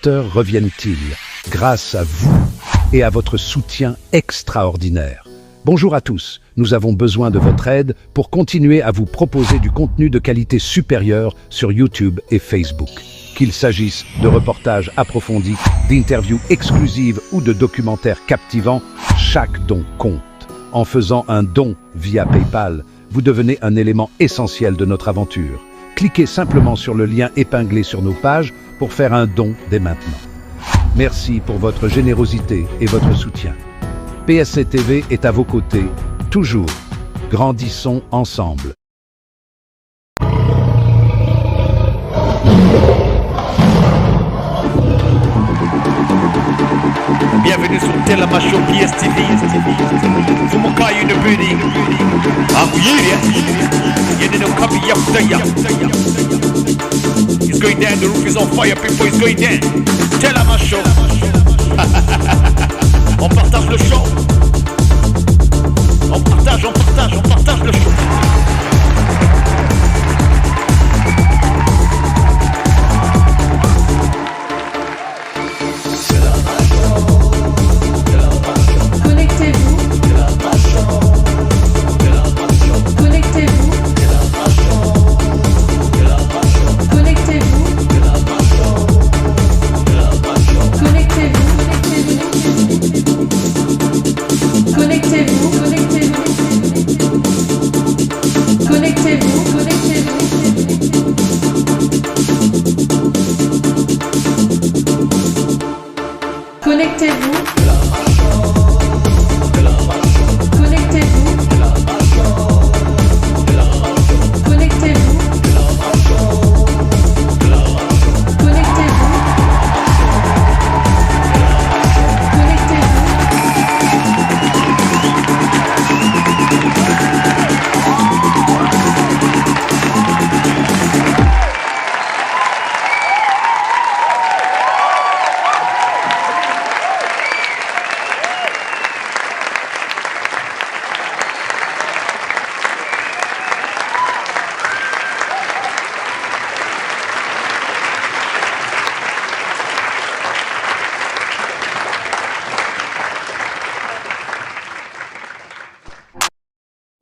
spectateurs reviennent-ils grâce à vous et à votre soutien extraordinaire. Bonjour à tous, nous avons besoin de votre aide pour continuer à vous proposer du contenu de qualité supérieure sur YouTube et Facebook. Qu'il s'agisse de reportages approfondis, d'interviews exclusives ou de documentaires captivants, chaque don compte. En faisant un don via PayPal, vous devenez un élément essentiel de notre aventure. Cliquez simplement sur le lien épinglé sur nos pages pour faire un don dès maintenant. Merci pour votre générosité et votre soutien. PSC TV est à vos côtés, toujours. Grandissons ensemble. Bienvenue sur Telamacho PSTV. Fumuka in the building. I'm here. You didn't copy after ya. It's going down, the roof is on fire, people, it's going down. Telamacho. On partage le show. On partage le show.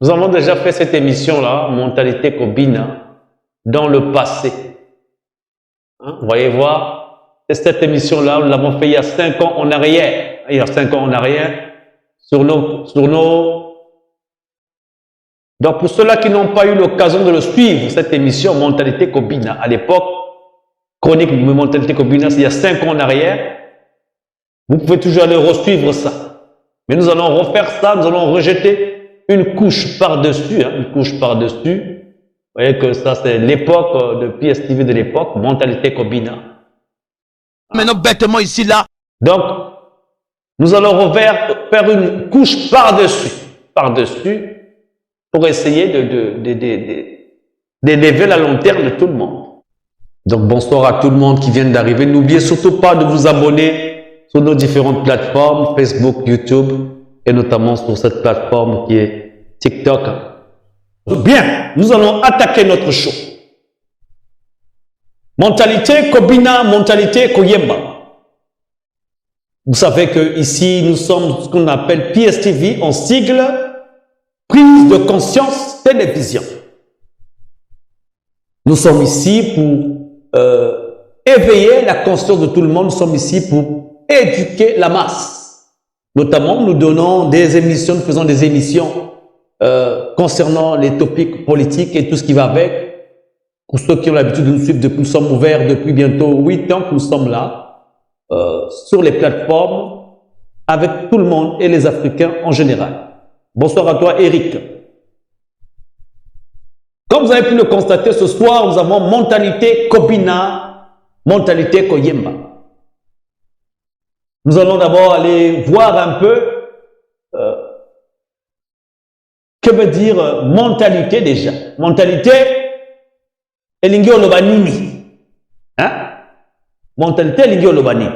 Nous avons déjà fait cette émission-là, Mentalité Kobina, dans le passé. Hein, vous voyez voir, et cette émission-là, nous l'avons fait il y a 5 ans en arrière. Il y a 5 ans en arrière, sur nos... Donc pour ceux-là qui n'ont pas eu l'occasion de le suivre, cette émission Mentalité Kobina, à l'époque, chronique de Mentalité Kobina, c'est il y a 5 ans en arrière, vous pouvez toujours aller resuivre ça. Mais nous allons refaire ça, nous allons rejeter une couche par-dessus, une couche par-dessus. Vous voyez que ça, c'est l'époque de PSTV de l'époque, Mentalité Kobina. Maintenant, bêtement ici, là. Donc, nous allons faire une couche par-dessus, pour essayer d'élever la lanterne de tout le monde. Donc, bonsoir à tout le monde qui vient d'arriver. N'oubliez surtout pas de vous abonner sur nos différentes plateformes, Facebook, YouTube, et notamment sur cette plateforme qui est TikTok. Bien, nous allons attaquer notre show. Mentalité Kobina, mentalité Koyemba. Vous savez que ici nous sommes ce qu'on appelle PSTV en sigle, prise de conscience télévision. Nous sommes ici pour éveiller la conscience de tout le monde. Nous sommes ici pour éduquer la masse. Notamment, nous donnons des émissions, nous faisons des émissions concernant les topics politiques et tout ce qui va avec. Pour ceux qui ont l'habitude de nous suivre, nous sommes ouverts depuis bientôt 8 ans que nous sommes là, sur les plateformes, avec tout le monde et les Africains en général. Bonsoir à toi, Eric. Comme vous avez pu le constater, ce soir, nous avons Mentalité Kobina, Mentalité Koyemba. Nous allons d'abord aller voir un peu que veut dire mentalité déjà. Mentalité, elingi olobanini. Hein? Mentalité, elingi olobanini.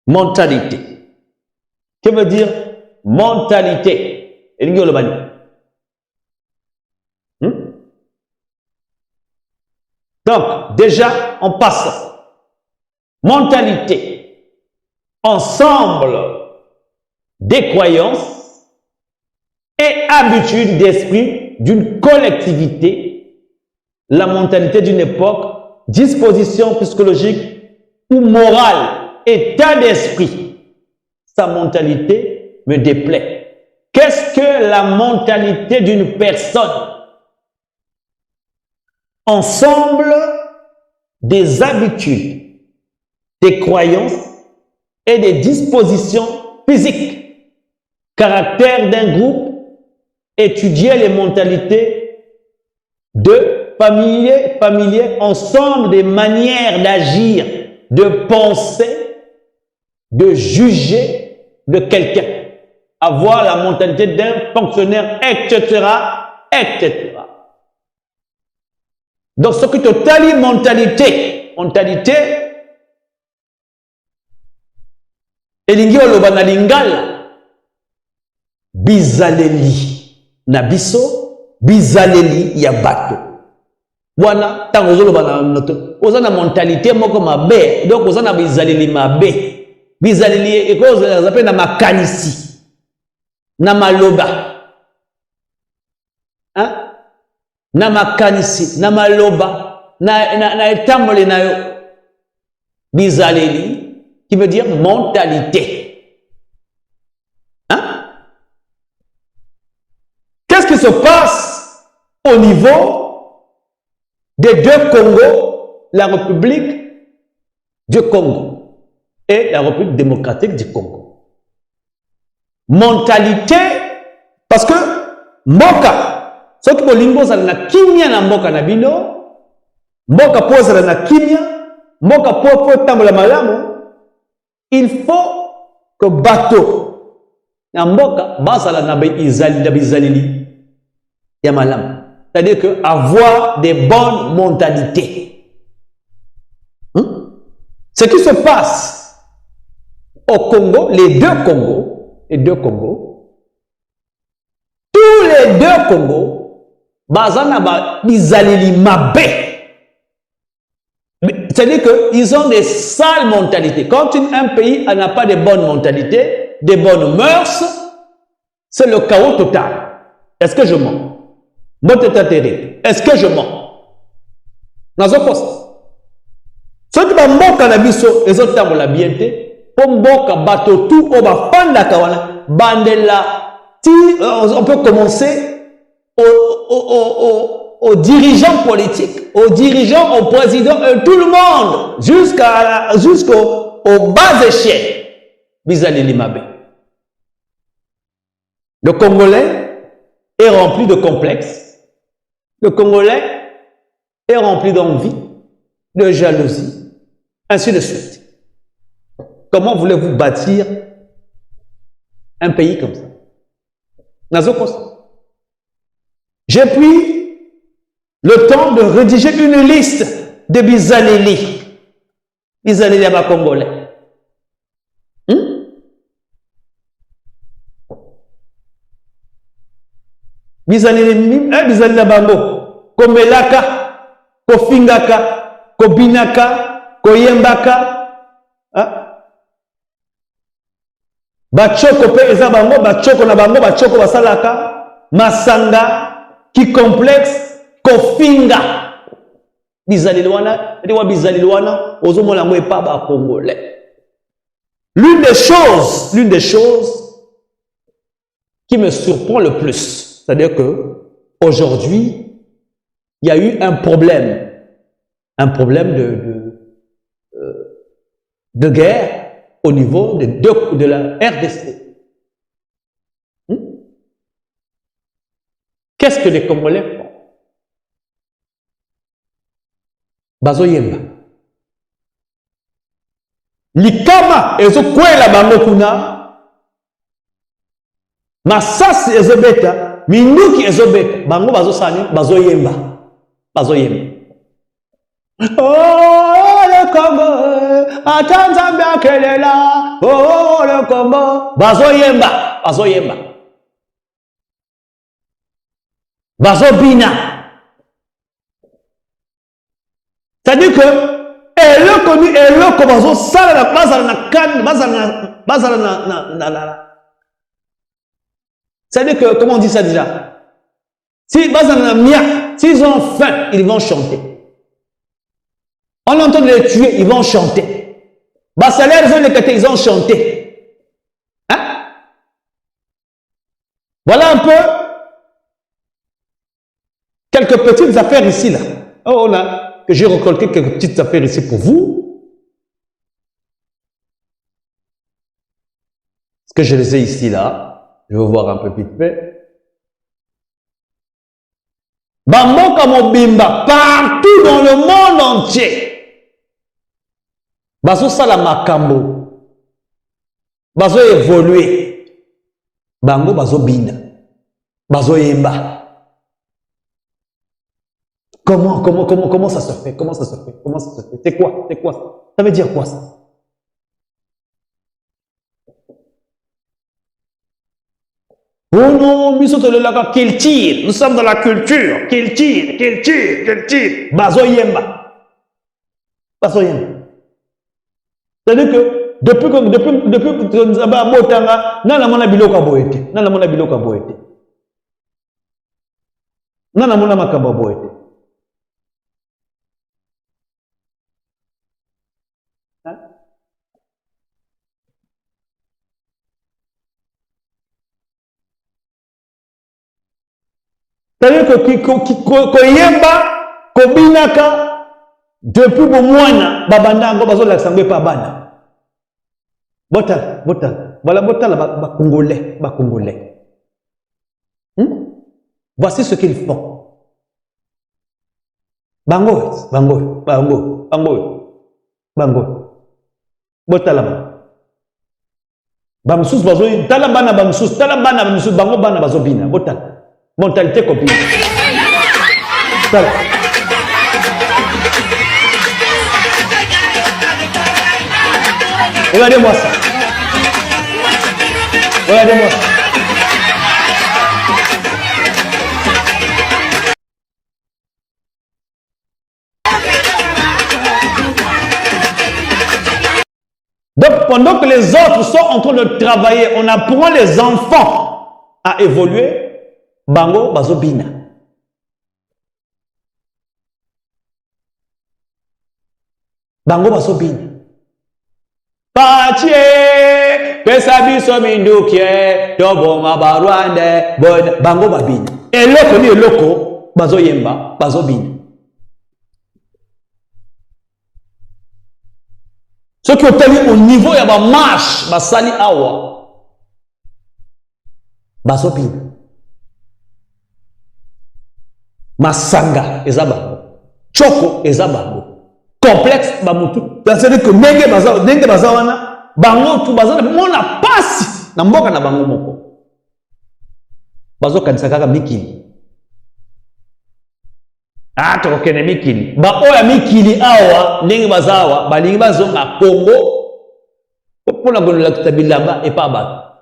Mentalité. Que veut dire mentalité? Elingi olobani. Donc, déjà, en passant, mentalité, ensemble des croyances et habitudes d'esprit d'une collectivité, la mentalité d'une époque, disposition psychologique ou morale, état d'esprit. Sa mentalité me déplaît. Qu'est-ce que la mentalité d'une personne? Ensemble des habitudes, des croyances et des dispositions physiques. Caractère d'un groupe, étudier les mentalités de familiers, ensemble des manières d'agir, de penser, de juger de quelqu'un. Avoir la mentalité d'un fonctionnaire, etc., etc. Donc, ce qui totali mentalité, elingi oloba na lingala, bizaleli na biso, bizaleli ya bato. Wana, tango ozoloba na noto, oza na mentalité moko mabe, donc oza na bizaleli mabe. Bizaleli ekoza zape na makanisi, na maloba. Hein? Na makanisi, na maloba, na etambole na yo. Bizaleli, qui veut dire mentalité. Hein? Qu'est-ce qui se passe au niveau des deux Congos, la République du Congo et la République démocratique du Congo? Mentalité, parce que Mboka, ce qui bolingo ça na kimia na mboka na bino, mboka po ça na kimia, mboka po tambola malamu, il faut que bateau na mboka basala na bizalili ya malamu. C'est-à-dire que avoir des bonnes mentalités. Ce qui se passe au Congo, les deux Congos, tous les deux Congos, bazana bizalili mabe. C'est-à-dire qu'ils ont des sales mentalités. Quand un pays n'a pas de bonnes mentalités, des bonnes mœurs, c'est le chaos total. Est-ce que je mens? Est-ce que je mens? Nazo poste. Ceux qui vont cannabis, les autres ont la bienté. Pour mboka bateau tout, on va fanda kawana. Bandela. On peut commencer aux dirigeants politiques, aux dirigeants, au président, tout le monde, jusqu'aux bas échelles. Bizali Limabe. Le Congolais est rempli de complexes. Le Congolais est rempli d'envie, de jalousie, ainsi de suite. Comment voulez-vous bâtir un pays comme ça? J'ai pris le temps de rédiger une liste de Bizaleli. Bizaleli à Congolais. Bizaleli à Bango. Komelaka, Kofingaka, Kobinaka, Koyembaka. Bachoko pe eza bango, bachoko na bango, bachoko basalaka, Masanga, qui complexe, Kofinga. Bizalilwana, Ozomo la pas ba Congolais. L'une des choses qui me surprend le plus, c'est-à-dire que aujourd'hui, il y a eu un problème de guerre au niveau de la RDC. Qu'est-ce que les Congolais font? Bazoyemba. Likama ezokwela bango kuna. Masasi ezobeta, minduki ezobeta, bango bazosani, bazoyemba. Oh le Congo, atanzambia kelela, oh le Congo, bazoyemba. Bazobina. C'est-à-dire que eloko bazo sala na bazala na kan bazala na c'est-à-dire que comment on dit ça déjà? Si bazala na mia, s'ils ont faim, ils vont chanter. On entend les tuer, ils vont chanter. Basalaire ils ont chanté. Hein? Voilà un peu quelques petites affaires ici là. Oh là, que j'ai récolté quelques petites affaires ici pour vous. Est-ce que je les ai ici là? Je vais voir un peu vite fait. Bamboka mobimba partout dans le monde entier. Bazo sala makambo. Bazo évoluer. Bango bazo bina. Bazo yemba. Comment ça se fait? Comment ça se fait? Comment ça se fait? C'est quoi? C'est quoi ça? Ça veut dire quoi ça? Oh non, nous sommes dans la culture. Qu'il tire. Bazo yemba. Bazo yemba. C'est-à-dire que depuis que nous avons botanga, nana mona biloko aboete. Nana mona biloko aboete. Nana mona makamba aboete. C'est-à-dire que yemba, kobinaka, depuis bomwana, babandango, bazo l'aksangwe pa bana. Botal. Voilà, botal, ba Congolais. Voici ce qu'ils font. Bango. Botal. Bamsus bazo, talabana bamsus, bango bana bazo bina, botal. Mentalité copine. Regardez-moi ça. Regardez-moi ça. Donc, pendant que les autres sont en train de travailler, on apprend les enfants à évoluer. Bango bazobina. Bango bazobina. Patie, pesa biso mindukie, tobo mabarwande, bon, bango babina. Eloko ni eloko, bazoyemba, bazobina. Ceux qui ont tenu au niveau ya ba marche, basali awa, bazobina. Masanga ezabango, choko ezabango, complexe bamutu. C'est-à-dire que nenge bazawana, bango tu bazana mona pasi na mboka na bango moko. Bazo kanisa kaka mikili. To kene mikili. Ba oya mikili awa nenge bazawa, balingi bazonga Congo. Pona gonola tutabilamba e pa ba.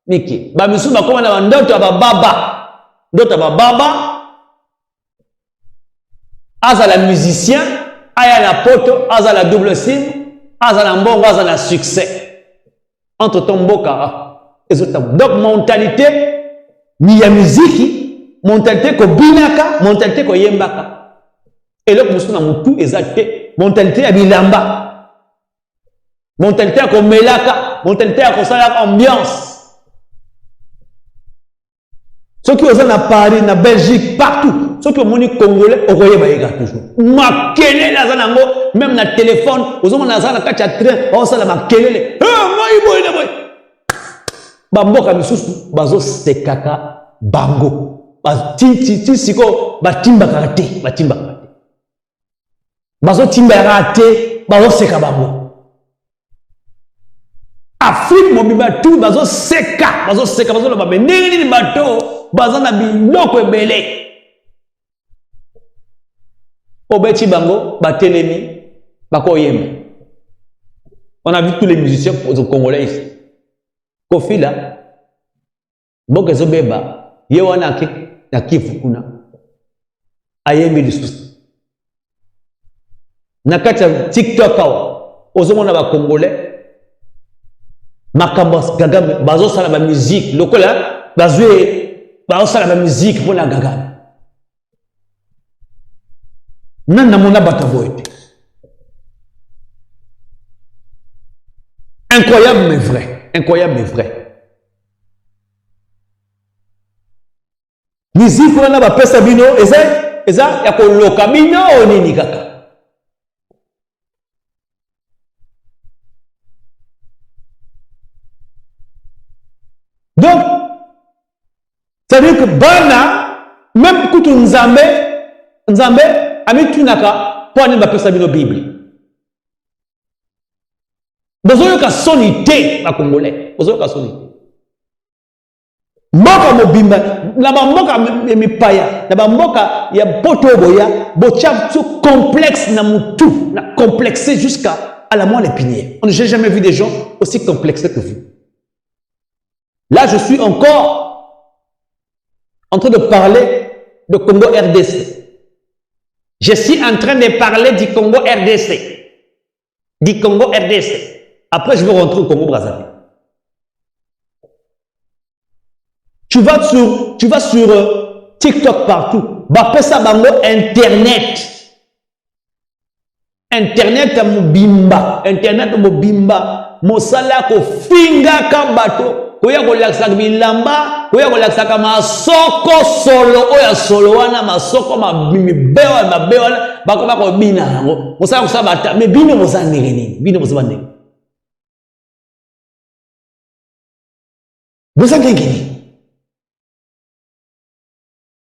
Mikili. Ba misu bakoma na ndoto ya baba. Ndoto ya baba. Aza la musicien, aya la poto, aza la double sim, aza la mbongo, aza la succès. Entre tomboka, donc mentalité, ni ya musique, mentalité ko binaka, mentalité ko yembaka. Et là, nous sommes mutu ezate, mentalité ya bilamba, mentalité ko melaka, mentalité ko sala ambiance. Ceux qui osent à Paris, na Belgique, partout. Ceux qui ont moni congolais, au Royaume, ils toujours. Makele la zanango, même na téléphone, aux hommes na zana kacha train, on s'en a makele. Moi. Bamboka misusu, bazo sekaka bango. Ti siko batimba karate. Bazo timba karate, bazo seka bango. Afrique mobimba tout bazo seka bazo la babe nini bato bazana biloko ebele obeti bango batelemi bakoyemba. On a vu tous les musiciens congolais ici. Kofi là mboka ezobeba ye wana na Kivu kuna ayembi lisusu Nakata TikTok awa. Ozomona ba Congolais. Makamba gaga bazo sala ba musique. Lokola bazo sala ba musique pour la gaga. Nana mona bataboete. Incroyable mais vrai. Incroyable mais vrai. Musique wana ba pesa bino eza ya koloka bino onini kaka. Donc ça veut dire que bana même kutu nzambe ami tunaka po ani ba pesa bino Bible. Bozoyo ka sonité ba Congolais. Bozoyo ka sonité. Mboka mobimba na ba mboka mipaya na ba mboka ya poto boya bocha tout complexe na mutu na complexé jusqu'à la moelle épinière. On n'a jamais vu des gens aussi complexés que vous. Là je suis encore en train de parler de Congo RDC. Je suis en train de parler du Congo RDC. Du Congo RDC. Après, je vais rentrer au Congo Brazzaville. Tu vas sur TikTok partout. Bapesa bango Internet. Internet mobimba. Internet mobimba. Mosala ko finga kambato. Koya ko laksa bilamba. Koya ko laksa masoko solo. Oya solo wana masoko mabewa. Bako bako bina. Mosala ko sabata. Mais bino mosala nini? Bino mosala nini? Boza ngengeni.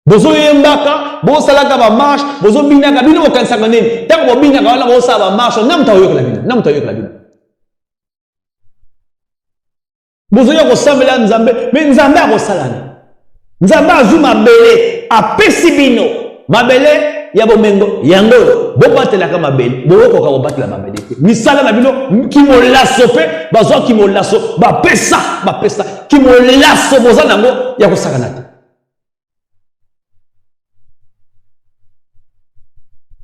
Bozo yembaka, bozo salaka ba marche, bozo binaka, bino okansaka nini? Tango bo binaka wana bozo sala ba marche, namuta yokola bino, namuta yokola bino. Bozo yoko sambela nzambe, mais nzambe akosalana. Nzambe azu mabele, apesi bino. Mabele ya bomengo, yango, bobatelaka mabele, bokoka bobatela mabele. Misala na bino kimo lasso pe, bazo kimo lasso, bapesa. Kimo lasso boza nango ya kosakana te.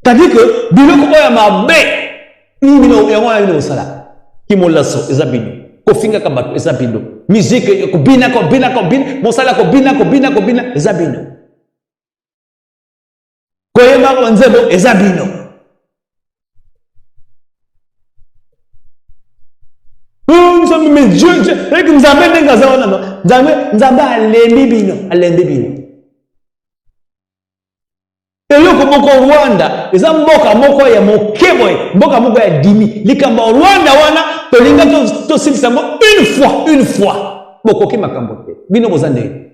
C'est-à-dire que biloko oya mabe, bino yango na bino sala. Kimo lasso eza bino. Kofinga kabato eza bino. Musique ko bina, mosala ko bina eza bino. Koyema ko nzebo eza bino. Mais Dieu, nous et yo komoko Rwanda, eza mboka moko ya mokeboy, mboka moko ya dimi. Likamba Rwanda wana, tolinga to simsango une fois. Boko ki makambo te. Bino bozande.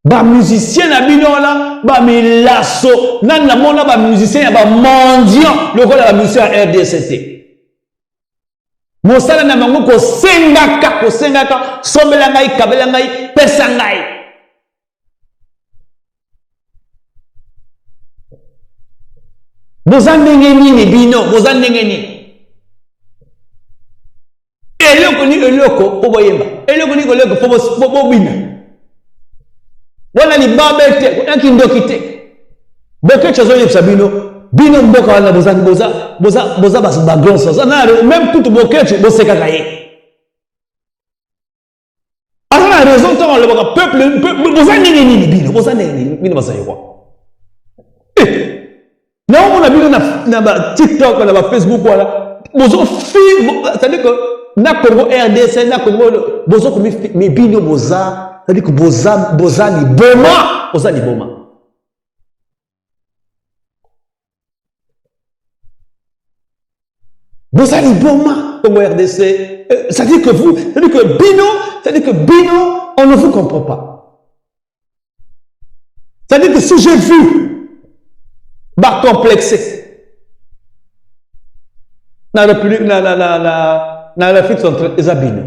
Ba musicien na bino wana, ba milaso, nan na mona ba musicien ya ba mendiant, lokola ba musicien ya RDCT. Mosala na bango ko sengaka, sombela ngai, kabela ngai, pesa ngai. Bozandenge nini bino, bozandenge nini. Eloko po boyemba. Eloko po bobina. Wana ni babete, wana kindokite. Boke chazo yepsa bino mboka wana boza ba glonso. Même tout boke boseka kaye. Alors la raison tant le peuple bozandenge nini bino basaywa. Non, on a vu dans TikTok, dans Facebook, voilà. C'est-à-dire que, na Congo RDC, na Congo, bozo comme mes bino boza, c'est-à-dire que boza ni boma. Boza ni boma, Congo RDC. C'est-à-dire que bino, on ne vous comprend pas. C'est-à-dire que si j'ai vu, ba complexé. Na République, na l'Afrique centrale, ezabino.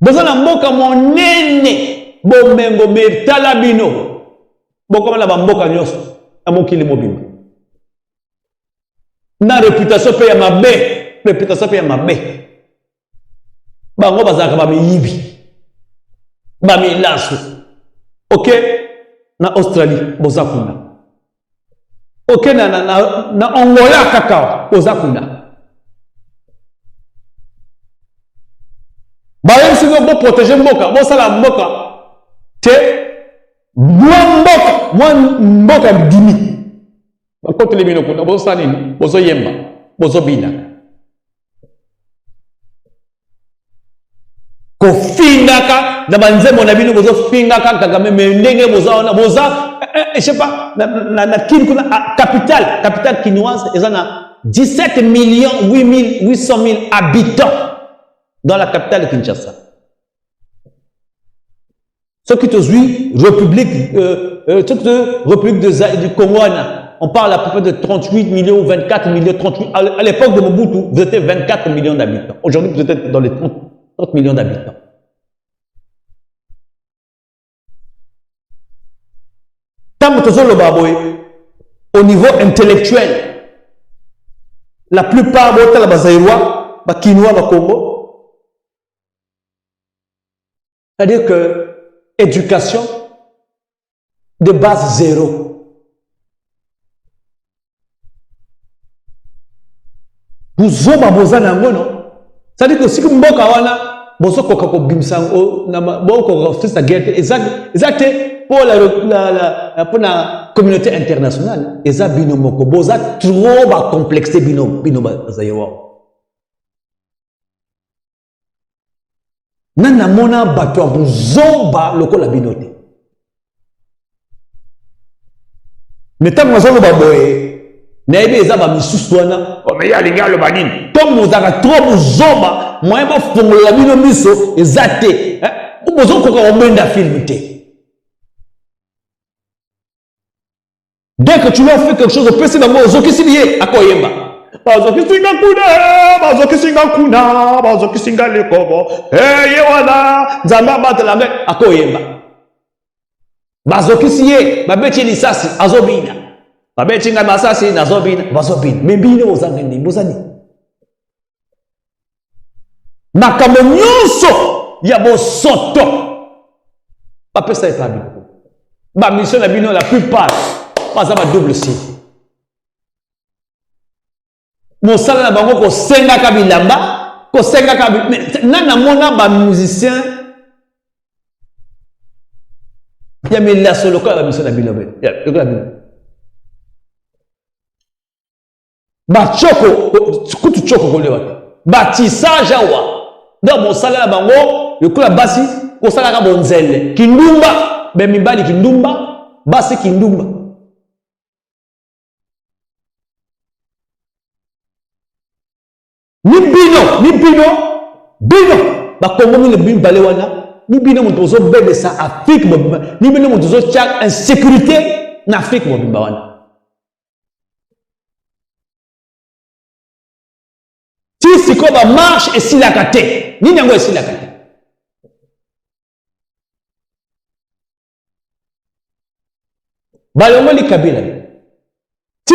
Boza na mboka monene, bomengo metala bino. Bokoma na mboka nyonso, na mokili mobimba. Na réputation pe ya mabe. Bango bazaka ba miyibi. Ba milaso. OK? na Australie boza kuna. Ok na Angola kaka boza kuna. Bayem singo bo protéger mboka, bo sala mboka. Te mboka dimi. Bakote le bino kuna bozo sala nini? Bozo yemba, bozo bina. Ko fingaka na banzemo na bino bozo fingaka Kagame ndenge boza je sais pas na kin kuna capitale quinoise ils ont 17 millions 800 000 habitants dans la capitale Kinshasa. Ce qui te suit République du Congo, on parle à peu près de 38 millions ou 24 millions 38 à l'époque de Mobutu vous étiez 24 millions d'habitants. Aujourd'hui vous êtes dans les 30 millions d'habitants. Au niveau intellectuel, la plupart de la Bazaïrois, Bakinois, Bakongo, c'est-à-dire que éducation de base zéro. Vous avez besoin d'un non? C'est-à-dire que si vous avez besoin bozo koka ko bimsango na boko fils la guerre exact pour la communauté internationale eza bino moko boza trop ba complexé bino zayewa nana mona bato bozomba lokola binote metango mazolo baboye na ebe eza ba misusu wana o me ya linga lo banini to mozaka trop bozomba moyen ba fongola bino miso ezate bozo koka omenda film te. Dès que tu leur fais quelque chose, peut-être dans moi zoki sibiye akoyemba bazoki singa kuna bazoki singa lekobo ye wana nzamba batela me akoyemba bazoki siye babeti lisasi azobina babeti nga masasi nazobina bazobina membino ozanga ndi bozani makambo nyonso ya bosoto bapesa epabi ba mission na bino la plupart pas à double C. Mon salaire na bango ko senga ka bilamba, ko senga ka nana mona ba musicien ya mela solo ka ba mission na bilobe. Ya lokola bino. Ba choko kutu choko ko lewa. Ba tissage awa. Donc mon salaire na bango lokola basi ko sala ka bonzele. Kindumba, be mibali kindumba, basi kindumba. Ni bino bakongo mine bin balewana ni bino motozo bebe sa Afrique ni bino motozo chak insécurité na Afrique mobimba wana ti siko ba marche et si la kate ni nango et si la kate balongo li Kabila ti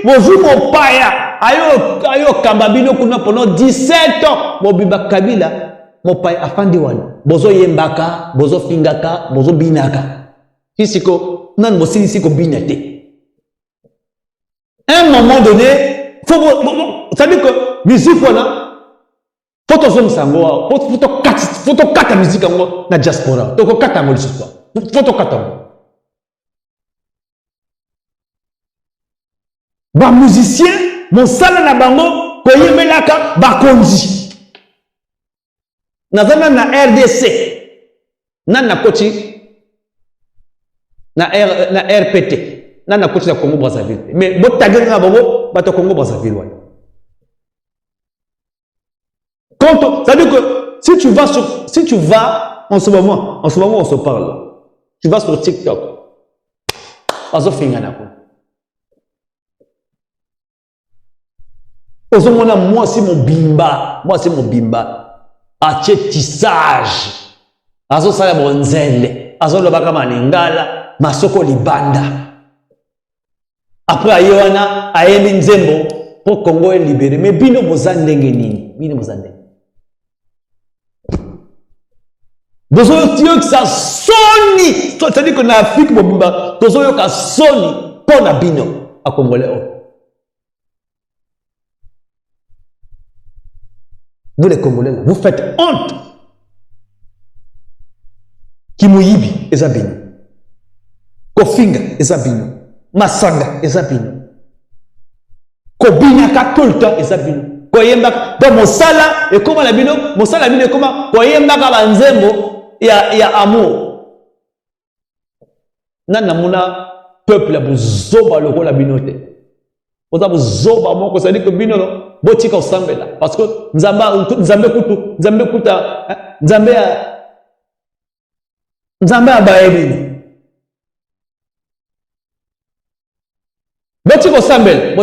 mozu mon paya ayo kambabino kuna pendant 17 ans mobiba Kabila mopai afandi wana bozo yembaka bozo fingaka bozo binaka kisiko nan mosili siko binate un moment donné ça veut dire que musique wana photo zone sango photo kata musique ngo na diaspora to ko kata ngo liswa photo kata ba musicien mon sala na bango koyemelaka bakonzi nazana na RDC nana koti na RPT nana koti na Congo Brazzaville mais botagena na bango bato Congo Brazzaville wana quand ça veut dire que si tu vas en ce moment on se parle tu vas sur TikTok bazo finga na ko moi c'est mon bimba ache tissage azo sala bonzele azo lobaka maningala masoko libanda après ayona ayeli nzembo pour Congo est libéré mais bino bozandenge nini bino bozandenge Bozoyo ça soni. C'est-à-dire que en Afrique, bozoyo ka soni pour na bino à Congolais. Vous les Congolais, vous faites honte. Kimoyibi, ezabino. Kofinga, ezabino. Masanga, ezabino. Kobinyaka tout le temps, ezabino. Koyemba, dans mon sala, et comment la bino, mon sala bino, comment, koyemba ka banzembo, ya amour. Nana muna, peuple, buzoba le rôle la binote. Vous avez zoba mon ça dit que bino no botika osambela parce que nzambe kutu nzambe abaebi botika osambela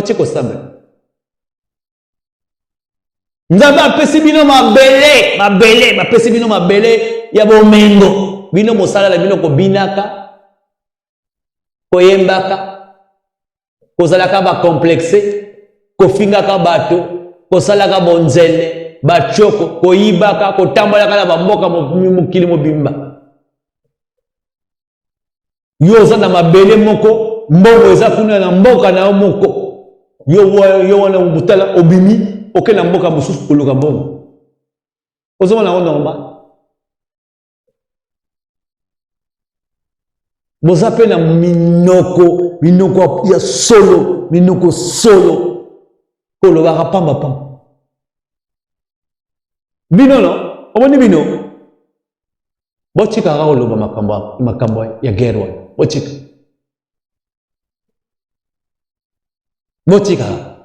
nzambe apesi bino mabele bapesi bino mabele ya bomengo bino mosala la bino ko binaka koyembaka kozalaka ba complexe kofingaka bato kosalaka bonzele bachoko koyibaka kotambolaka na bamboka mokili mobimba yo oza na mabele moko mbongo eza kuna na mboka na yo moko yo wana mobutala obimi oke na mboka mosusu koluka mbongo ozomona yango normal boza pe na minoko ya solo minoko solo kolobaka pamba bino no omoni bino botikaka koloba makambo ya guerre wana botikaka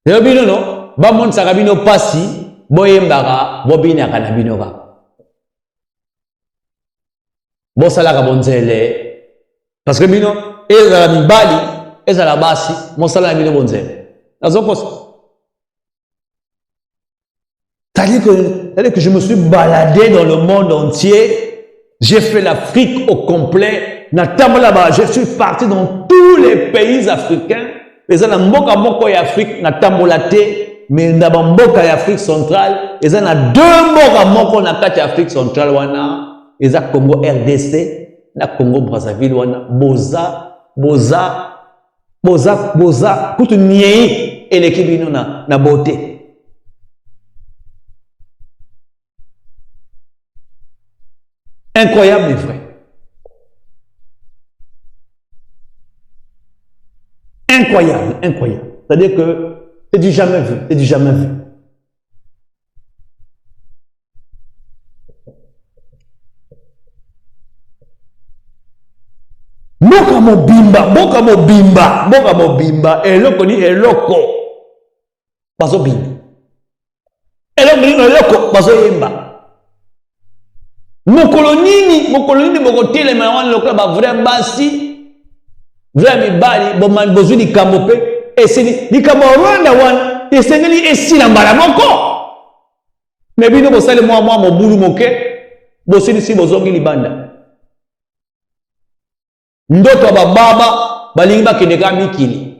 lelo bino no bamonisaka bino pasi boyembaka bobinaka na bino kaka bosalaka bonzele parce que bino ezala mibali ezala basi mosala na bino bonzele nazokosa c'est-à-dire que je me suis baladé dans le monde entier, j'ai fait l'Afrique au complet, je suis parti dans tous les pays africains, ezala mboka moko ya Afrique na tambolate mais na mboka ya Afrique centrale ezala na deux mboka moko na kati ya Afrique centrale wana eza Congo RDC na Congo Brazzaville wana boza kutu nyei eleki bino na beauté incroyable mais vrai incroyable c'est-à-dire que c'est du jamais vu mboka mobimba eloko ni eloko bazobimba eloko bazoyemba mokolo nini bokotelema wana lokola bavrai basi vrai mibali bozwi likambo mpe esili likambo Rwanda wana esengeli esila mbala moko me bino bosali mwa mobulu moke bosilisi bozongi libanda ndoto bababa balingi bakende ka mikili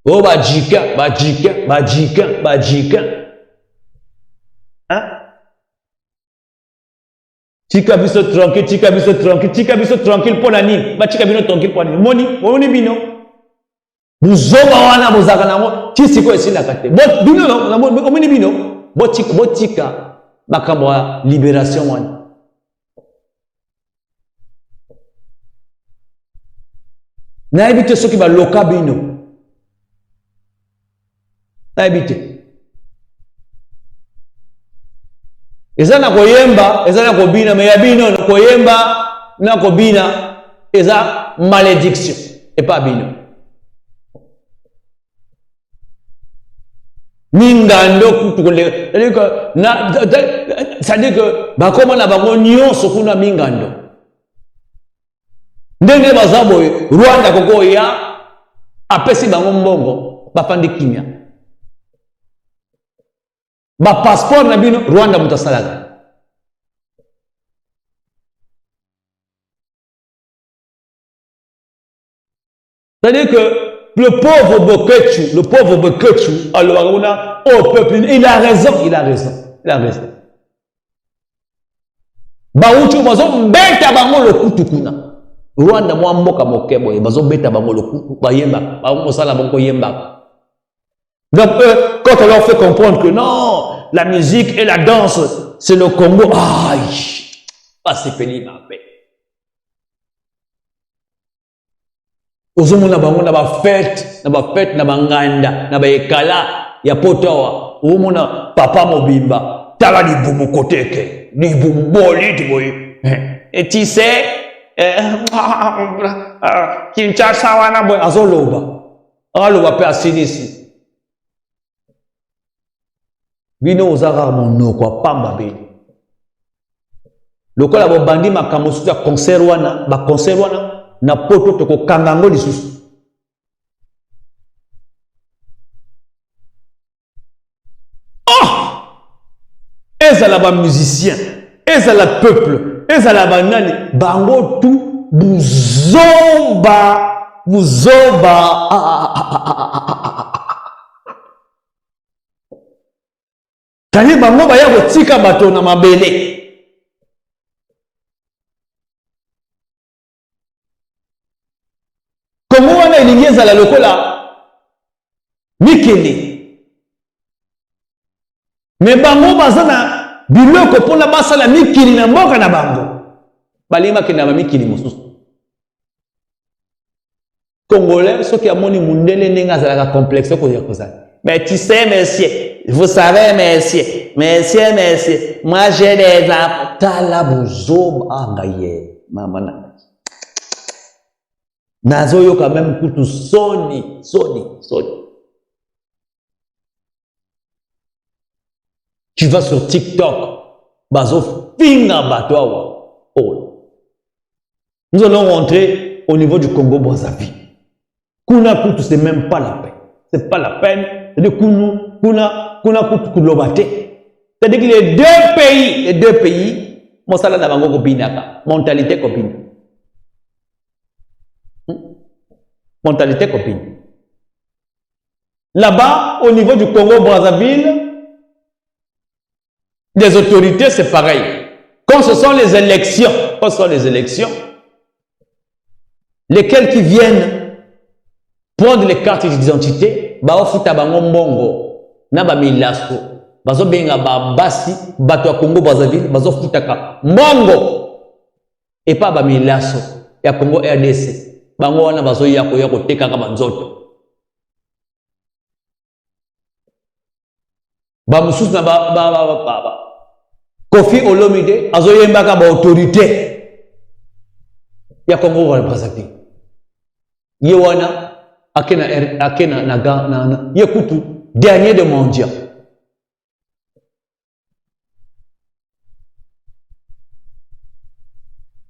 o bajika hein tika biso tranquille pona nini batika bino tranquille pona nini moni bino buzoba wana bozaka nango tisiko esilaka te bino omoni bino botika makambo ya libération wana nayebi te soki baloka bino nayebi te eza na koyemba eza na kobina me ya bino koyemba na kobina eza malédiction epa bino mingando kutukole c'est-à-dire que bakoma na bango nyonso kuna mingando ndenge baza boye Rwanda kokoya apesi bango mbongo bafandi kimia passeport na bino Rwanda mutasalaka c'est-à-dire que le pauvre Boketu, alors on a au peuple, il a raison. Bauchu bazo beta bango lokutu kuna. Rwanda mwa mboka mokebo bazo beta bango lokutu bayemba, bango sala bango yemba. Donc quand on leur fait comprendre que non, la musique et la danse, c'est le Congo, aïe, pas c'est pénible en fait. Ozomona bango na ba fête, na banganda, na ba ekala ya potowa. Ozomona papa mobimba, tala ni bumu koteke, ni bumu boliti boy. Et tu sais, Kinshasa wana boy azoloba pe asinisi. Bino ozara mono kwa pamba beni. Lokola bo bandi makambo su ya concert wana, ba concert wana na poto to ko kangango lisusu. Ezala ba musicien, ezala peuple, ezala banani bango tu buzomba. Kani bango baya kotika bato na mabele. Kongo wana elingi ezala lokola mikili. Me bango baza na biloko mpona basala mikili na mboka na bango. Balima kenda ba mikili mosusu. Congolais, ceux qui ont moni mundele nenga zalaka complexe ko yakoza. Mais tu sais, monsieur, vous savez, monsieur, moi j'ai des enfants. Tala bozo angaye, maman. Nazoyo quand même kutu soni. Tu vas sur TikTok, bazo finga batoa. Oh. Nous allons rentrer au niveau du Congo-Brazzaville. Kuna kutu, c'est même pas la peine. C'est pas la peine. C'est-à-dire kuna kutu kulobate. C'est-à-dire que les deux pays, mosala na bango kobinaka, mentalité copine. Mentalité copine. Là-bas, au niveau du Congo-Brazzaville, les autorités, c'est pareil. Quand ce sont les élections, lesquels qui viennent prendre les cartes d'identité, baofuta bango mbongo, na ba milasko, bazo benga ba basi, bato ya Congo Brazzaville, bazo futaka mbongo, et pas ba milaso, ya Congo RDC, bango wana bazo yako teka kama nzoto. Ba mususu na ba Kofi Olomide, azo yembaka ba autorité, ya Congo Brazzaville. Yewana, akena na yekutu dernier de mondial.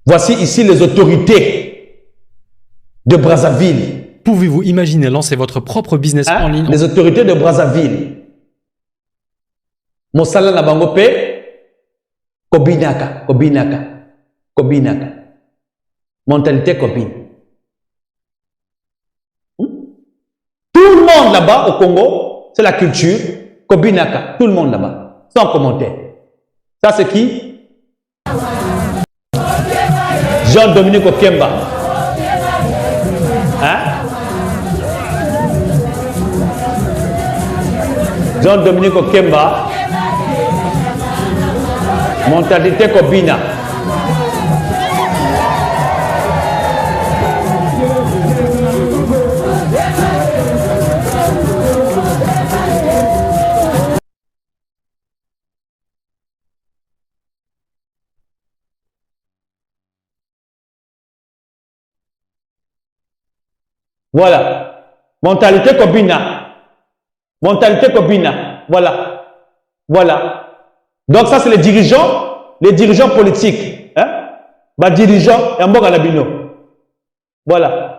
Voici ici les autorités de Brazzaville. Pouvez-vous imaginer lancer votre propre business en ligne? Les autorités de Brazzaville. Mosala na bango pe kobinaka. Mentalité copine. Tout le monde là-bas au Congo, c'est la culture Kobinaka. Tout le monde là-bas, sans commentaire. Ça c'est qui? Jean-Dominique Okemba. Jean-Dominique Okemba. Mentalité Kobina. Voilà. Mentalité Kobina. Voilà. Donc ça c'est les dirigeants politiques. Bah dirigeants et Mboga Labino. Voilà.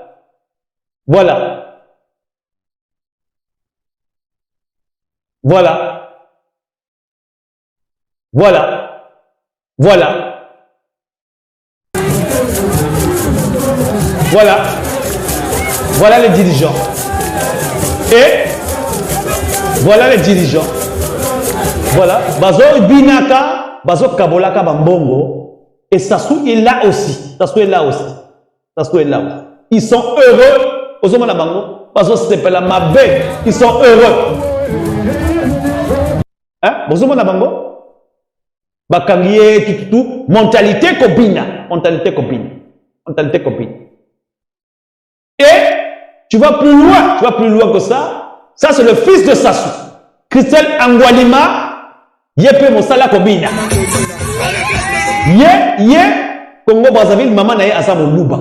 Voilà les dirigeants. Et voilà les dirigeants. Voilà. Bazo Binaka, Bazo Kabolaka Bambongo. Et Sassou est là aussi. Sassou est là aussi. Sassou est là aussi. Ils sont heureux. Ozoma la Bango. Bazo Sepela Mabe. Ils sont heureux. Hein? Ozoma la Bango. Bakangié, tout. Mentalité copine. Mentalité copine. Mentalité copine. Et tu vas plus loin que ça. Ça, c'est le fils de Sassou. Christelle Angwalima, Yepe Mosala Kobina. Congo Brazzaville, maman naye Asamo Luba.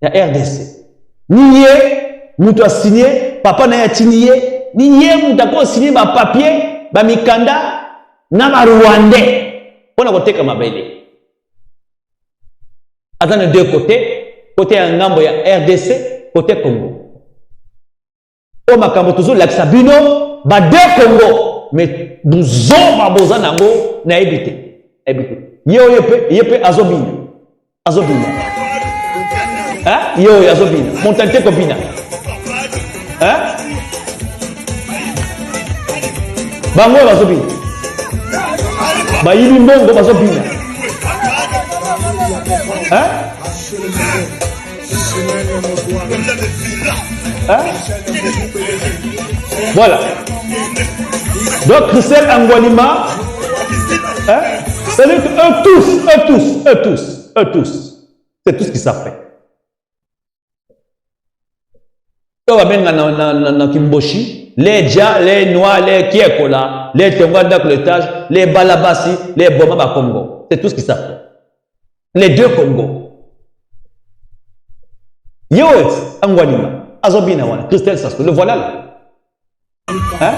Il y a RDC. Niye, moutou a signé, papa naye a signé, niye, moutou a signé ma papier, ma mikanda, na ma Rwandais. On a voté comme ma belle. Attends, de deux côtés, côté Ngambo, il y a RDC, côté Congo. O makambo toujours l'axabino, ba deux Congo, mais nous avons besoin d'ango, na évité. Yo yepe azobina. Hein? Yo azobina. Mentalité copina. Hein? Bango azobina. Ba yili mbongo azobina. Hein? Hein? Voilà. Donc Christelle Angwalima, hein? C'est-à-dire qu'eux tous, c'est tout ce qu'ils savent faire. On va mettre dans Kimboshi, les Dja, les Noirs, les Kiekola, les Tonganda Clétage, les Balabasi, les Bomaba Congo. C'est tout ce qu'ils savent faire. Les deux Congos. Yoet, Angwalima, Azobina, Christelle Sassou, le voilà là. Hein?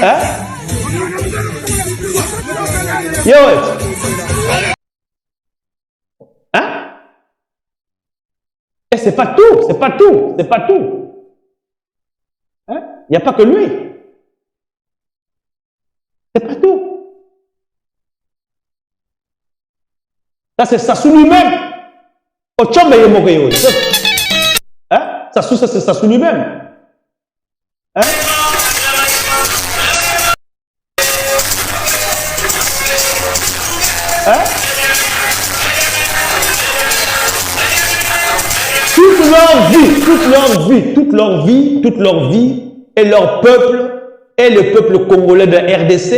Hein? Yoet. Hein? Et c'est pas tout. Hein? Il n'y a pas que lui. C'est pas tout. Ça, c'est Sassou lui-même. Hein? Sassou, ça, c'est Sassou lui-même. Hein? Hein? Toute leur vie, et leur peuple, et le peuple congolais de RDC,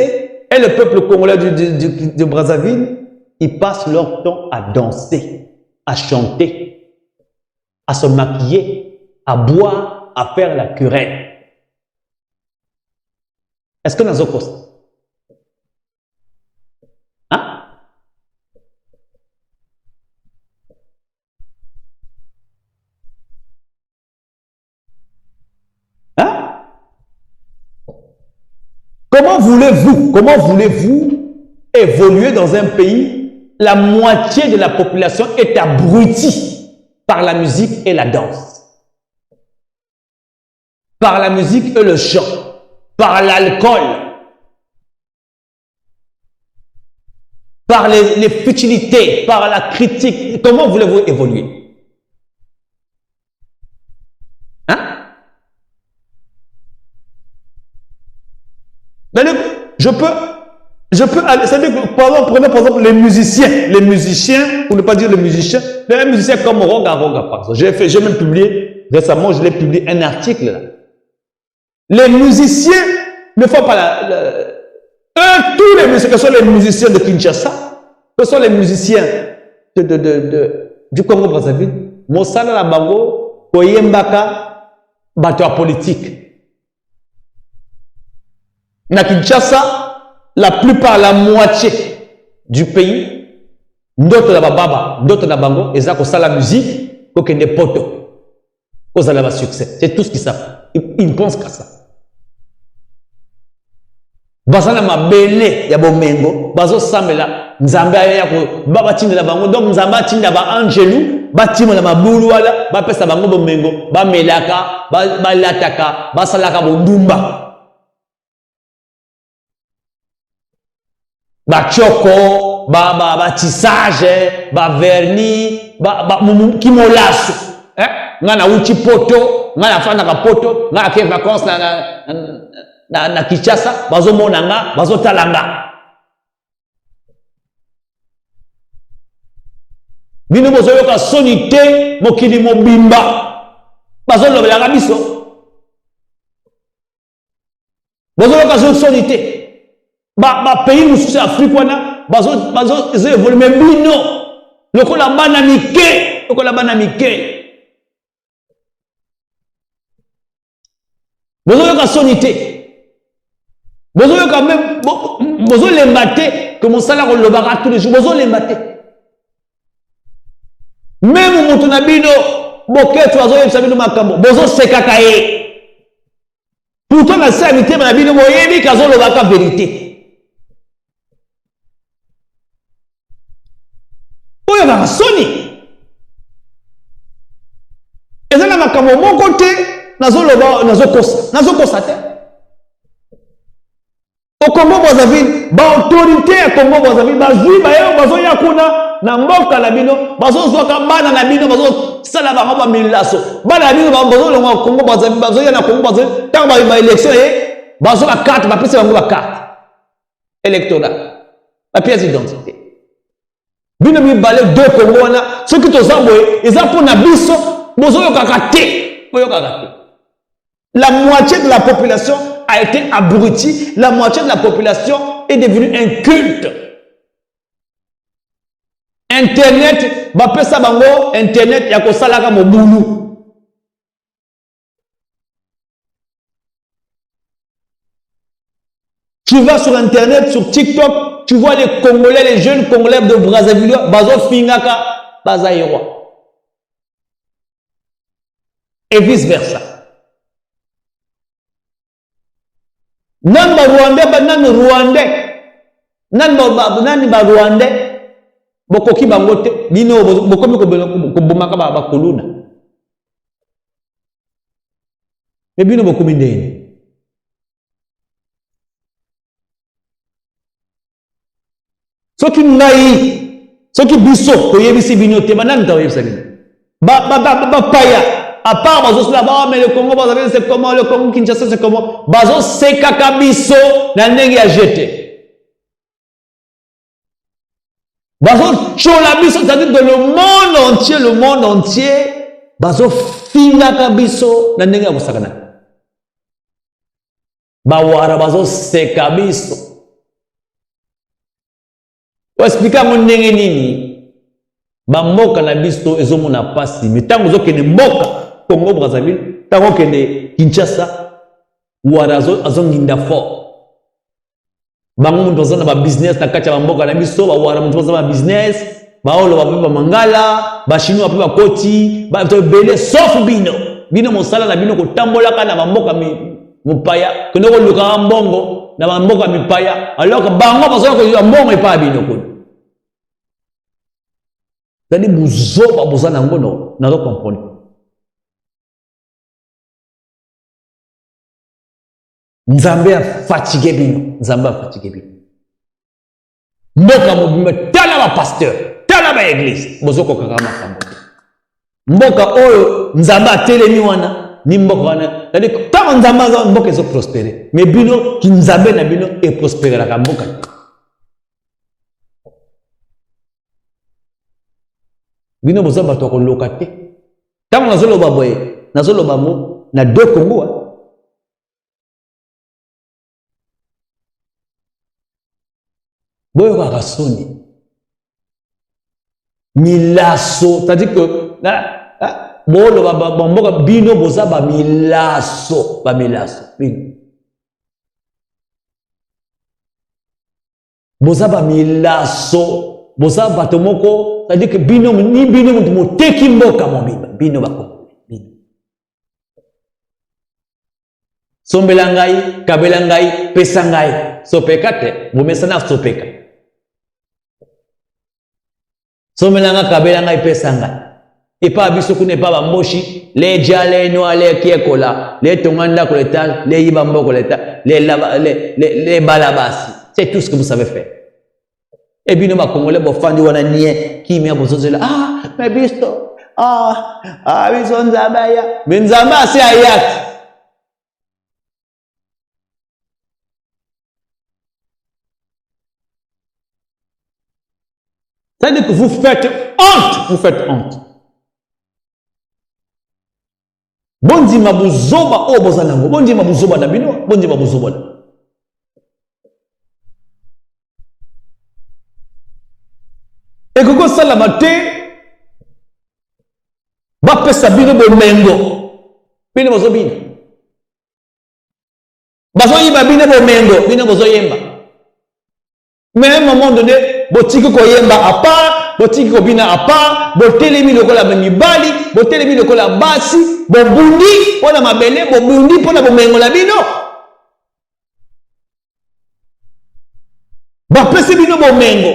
et le peuple congolais de Brazzaville, ils passent leur temps à danser, à chanter, à se maquiller, à boire, à faire la querelle. Est-ce que nous avons ça? Hein? Hein? Comment voulez-vous évoluer dans un pays, la moitié de la population est abrutie par la musique et la danse, par la musique et le chant, par l'alcool, par les futilités, par la critique. Comment voulez-vous évoluer? Hein? Je peux aller, c'est-à-dire que, prenez par exemple les musiciens, pour ne pas dire les musiciens comme Roga, par exemple. J'ai même publié, récemment, je l'ai publié un article là. Les musiciens ne font pas tous les musiciens, que ce soit les musiciens de Kinshasa, que ce soit les musiciens du Congo Brazzaville, Mosala la Bango, Koyembaka, bateau politique. Na Kinshasa, la plupart, la moitié du pays, d'autres la baba, d'autres la bango, ils ont la musique, pour qu'ils ne poto, pour qu'ils aient succès. C'est tout ce qu'ils savent. Ils ne pensent qu'à ça. Bazana ma belé, ya bomengo, bazo samela, nzambe ya ko baba tinda la bango, donc nzamba tinda ba angelu, ba timo na mabulu wala, ba pesa bango bomengo, ba melaka, ba lataka, ba salaka bondumba. Ba choko, ba tissage, ba vernis, ba kimolasu. Hein? nga na uchi poto, nga na fana ka poto, nga ke vacances na Kinshasa, bazo mona nga, bazo talanga. Bino bozo yoka sonité mokili mobimba. Bazo lobela biso. Bazo yoka sonité. Ba pays mususu Afrique wana bazo évoluer mais bino lokola bana mike, lokola bana mike. Bozo yoka sonité. Bozo yoka même bozo lembate que mon salaire on lobara tous les jours. Bozo lembate. Même mon tonabino boketu azo yebisa bino makambo. Bozo sekaka ye. Pourtant la sanité na bino moyebi kazo lobaka vérité. Oyo na soni. Ezana makambo mon côté nazo loba nazo kosa te. Au Congo Brazzaville, ba autorité ya Congo Brazzaville bazui ba yo bazo yakuna na mboka na bino bazo zwaka bana na bino bazo sala ba ba milaso bana na bino bazo longa Congo Brazzaville bazo ya na Congo Brazzaville tant ba élection bazo ba carte ba pesa bango ba carte électorale ba pièce d'identité bino mi balé deux Congo wana ceux qui to zamboye eza pour na biso bozo yokaka te boyokaka te. La moitié de la population a été abrutie, la moitié de la population est devenue un culte. Internet, bapesa bango, Internet, yako salaka mobulu. Tu vas sur Internet, sur TikTok, tu vois les Congolais, les jeunes Congolais de Brazzaville, bazo fingaka, bazaïroi. Et vice versa. Nan ba Rwandais ba nan Rwandais nan ba Rwandais bokoki bango te bino bokomi ko bomaka ba koluna mais bino bokomi ndeni soki biso ko yebisi bino te banani ta yebisa bino ba paya. À part bazo là-bas, mais le Congo Brazzaville c'est comment, le Congo Kinshasa c'est comment. Bazo sekaka biso na ndenge ya jeté. Bazo chola biso, c'est-à-dire que le monde entier, bazo fingaka biso na ndenge ya kusakana. Bawara bazo seka biso. Explica mo ndenge nini. Ba mboka na biso ezomona pasi, mais tango zokene mboka Congo Brazzaville, tango kende Kinshasa, wara azonginda fort. Bango muntu bazana ba business na kati ya mboka na biso, ba wara muntu bazana ba business, ba olo ba mangala, ba chinois ba koti, ba to belé sauf bino mosala na bino ko tambolaka na mboka mupaya, kono ko luka mbongo na mboka mipaya, alors que bango bazana ko mbongo epa bino ko. Tadi buzo ba bozana ngono na do comprendre. Nzambe a fatigué bino, Nzambe a fatigué bino. Mboka mobimba tala ba pasteur, tala ba église, bozoko kaka makambo. Mboka oyo Nzambe a telemi wana, ni mboka wana. C'est-à-dire tant Nzambe mboka ezo prospérer, mais bino ki Nzambe na bino e prospérer ka mboka. Bino bozamba to ko lokate. Tant nazoloba boye, nazoloba mo na deux Congo. Boyo kaka soni milaso, c'est-à-dire que bolo mboka bino boza ba milaso bino boza ba milaso boza bato moko, c'est-à-dire que bino mutu moteki mboka mobimba bino bako bino sombela ngai kabela ngai pesa ngai sopeka te bomesana sopeka. Somelanga kabela ngai pesa ngai. Et pas biso kune pas bamboshi, les jale noa les kiekola, les tonganda ko l'étage, les yibambo ko l'étage, les balabasi. C'est tout ce que vous savez faire. Et bien nous Congolais bo fandi wana nie qui mia bozozela mais bisto biso nzambe aya. Mais nzambe ase ayaki. C'est-à-dire que vous faites honte. Vous faites honte. Bondima buzoba o bozanango. Bondima buzoba na bino. Bondima buzoba na. Et koko sala mate ba pesa bino bomengo. Bino bozo bino. Bazo yiba bino bomengo. Bino bozo yemba. Mais à un moment donné, botiki ko yemba à part, botiki ko bina à part, botelemi lokola mibali, botelemi lokola basi, bobundi pona mabele, bobundi pona bomengo la bino. Ba pesi bino bomengo.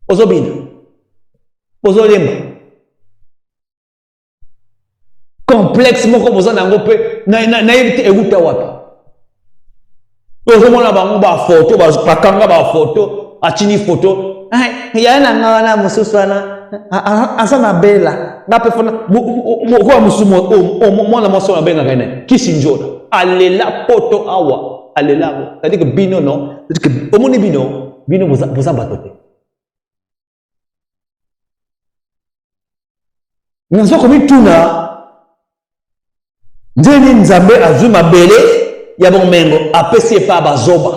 Ozo bina. Ozo yemba. Complexe moko boza nango pe na yebite euta wapi. Tozomona bango ba photo bakanga ba photo achini photo ya na ngana mususu ana asa na bela ngape fona ko musumo mwana moso na benga kene kisinjona alela poto awa alela c'est-à-dire que bino non c'est-à-dire que omoni bino boza batote nzo komi tuna ndeni nzambe azuma bele ya bomengo apesi pa bazoba.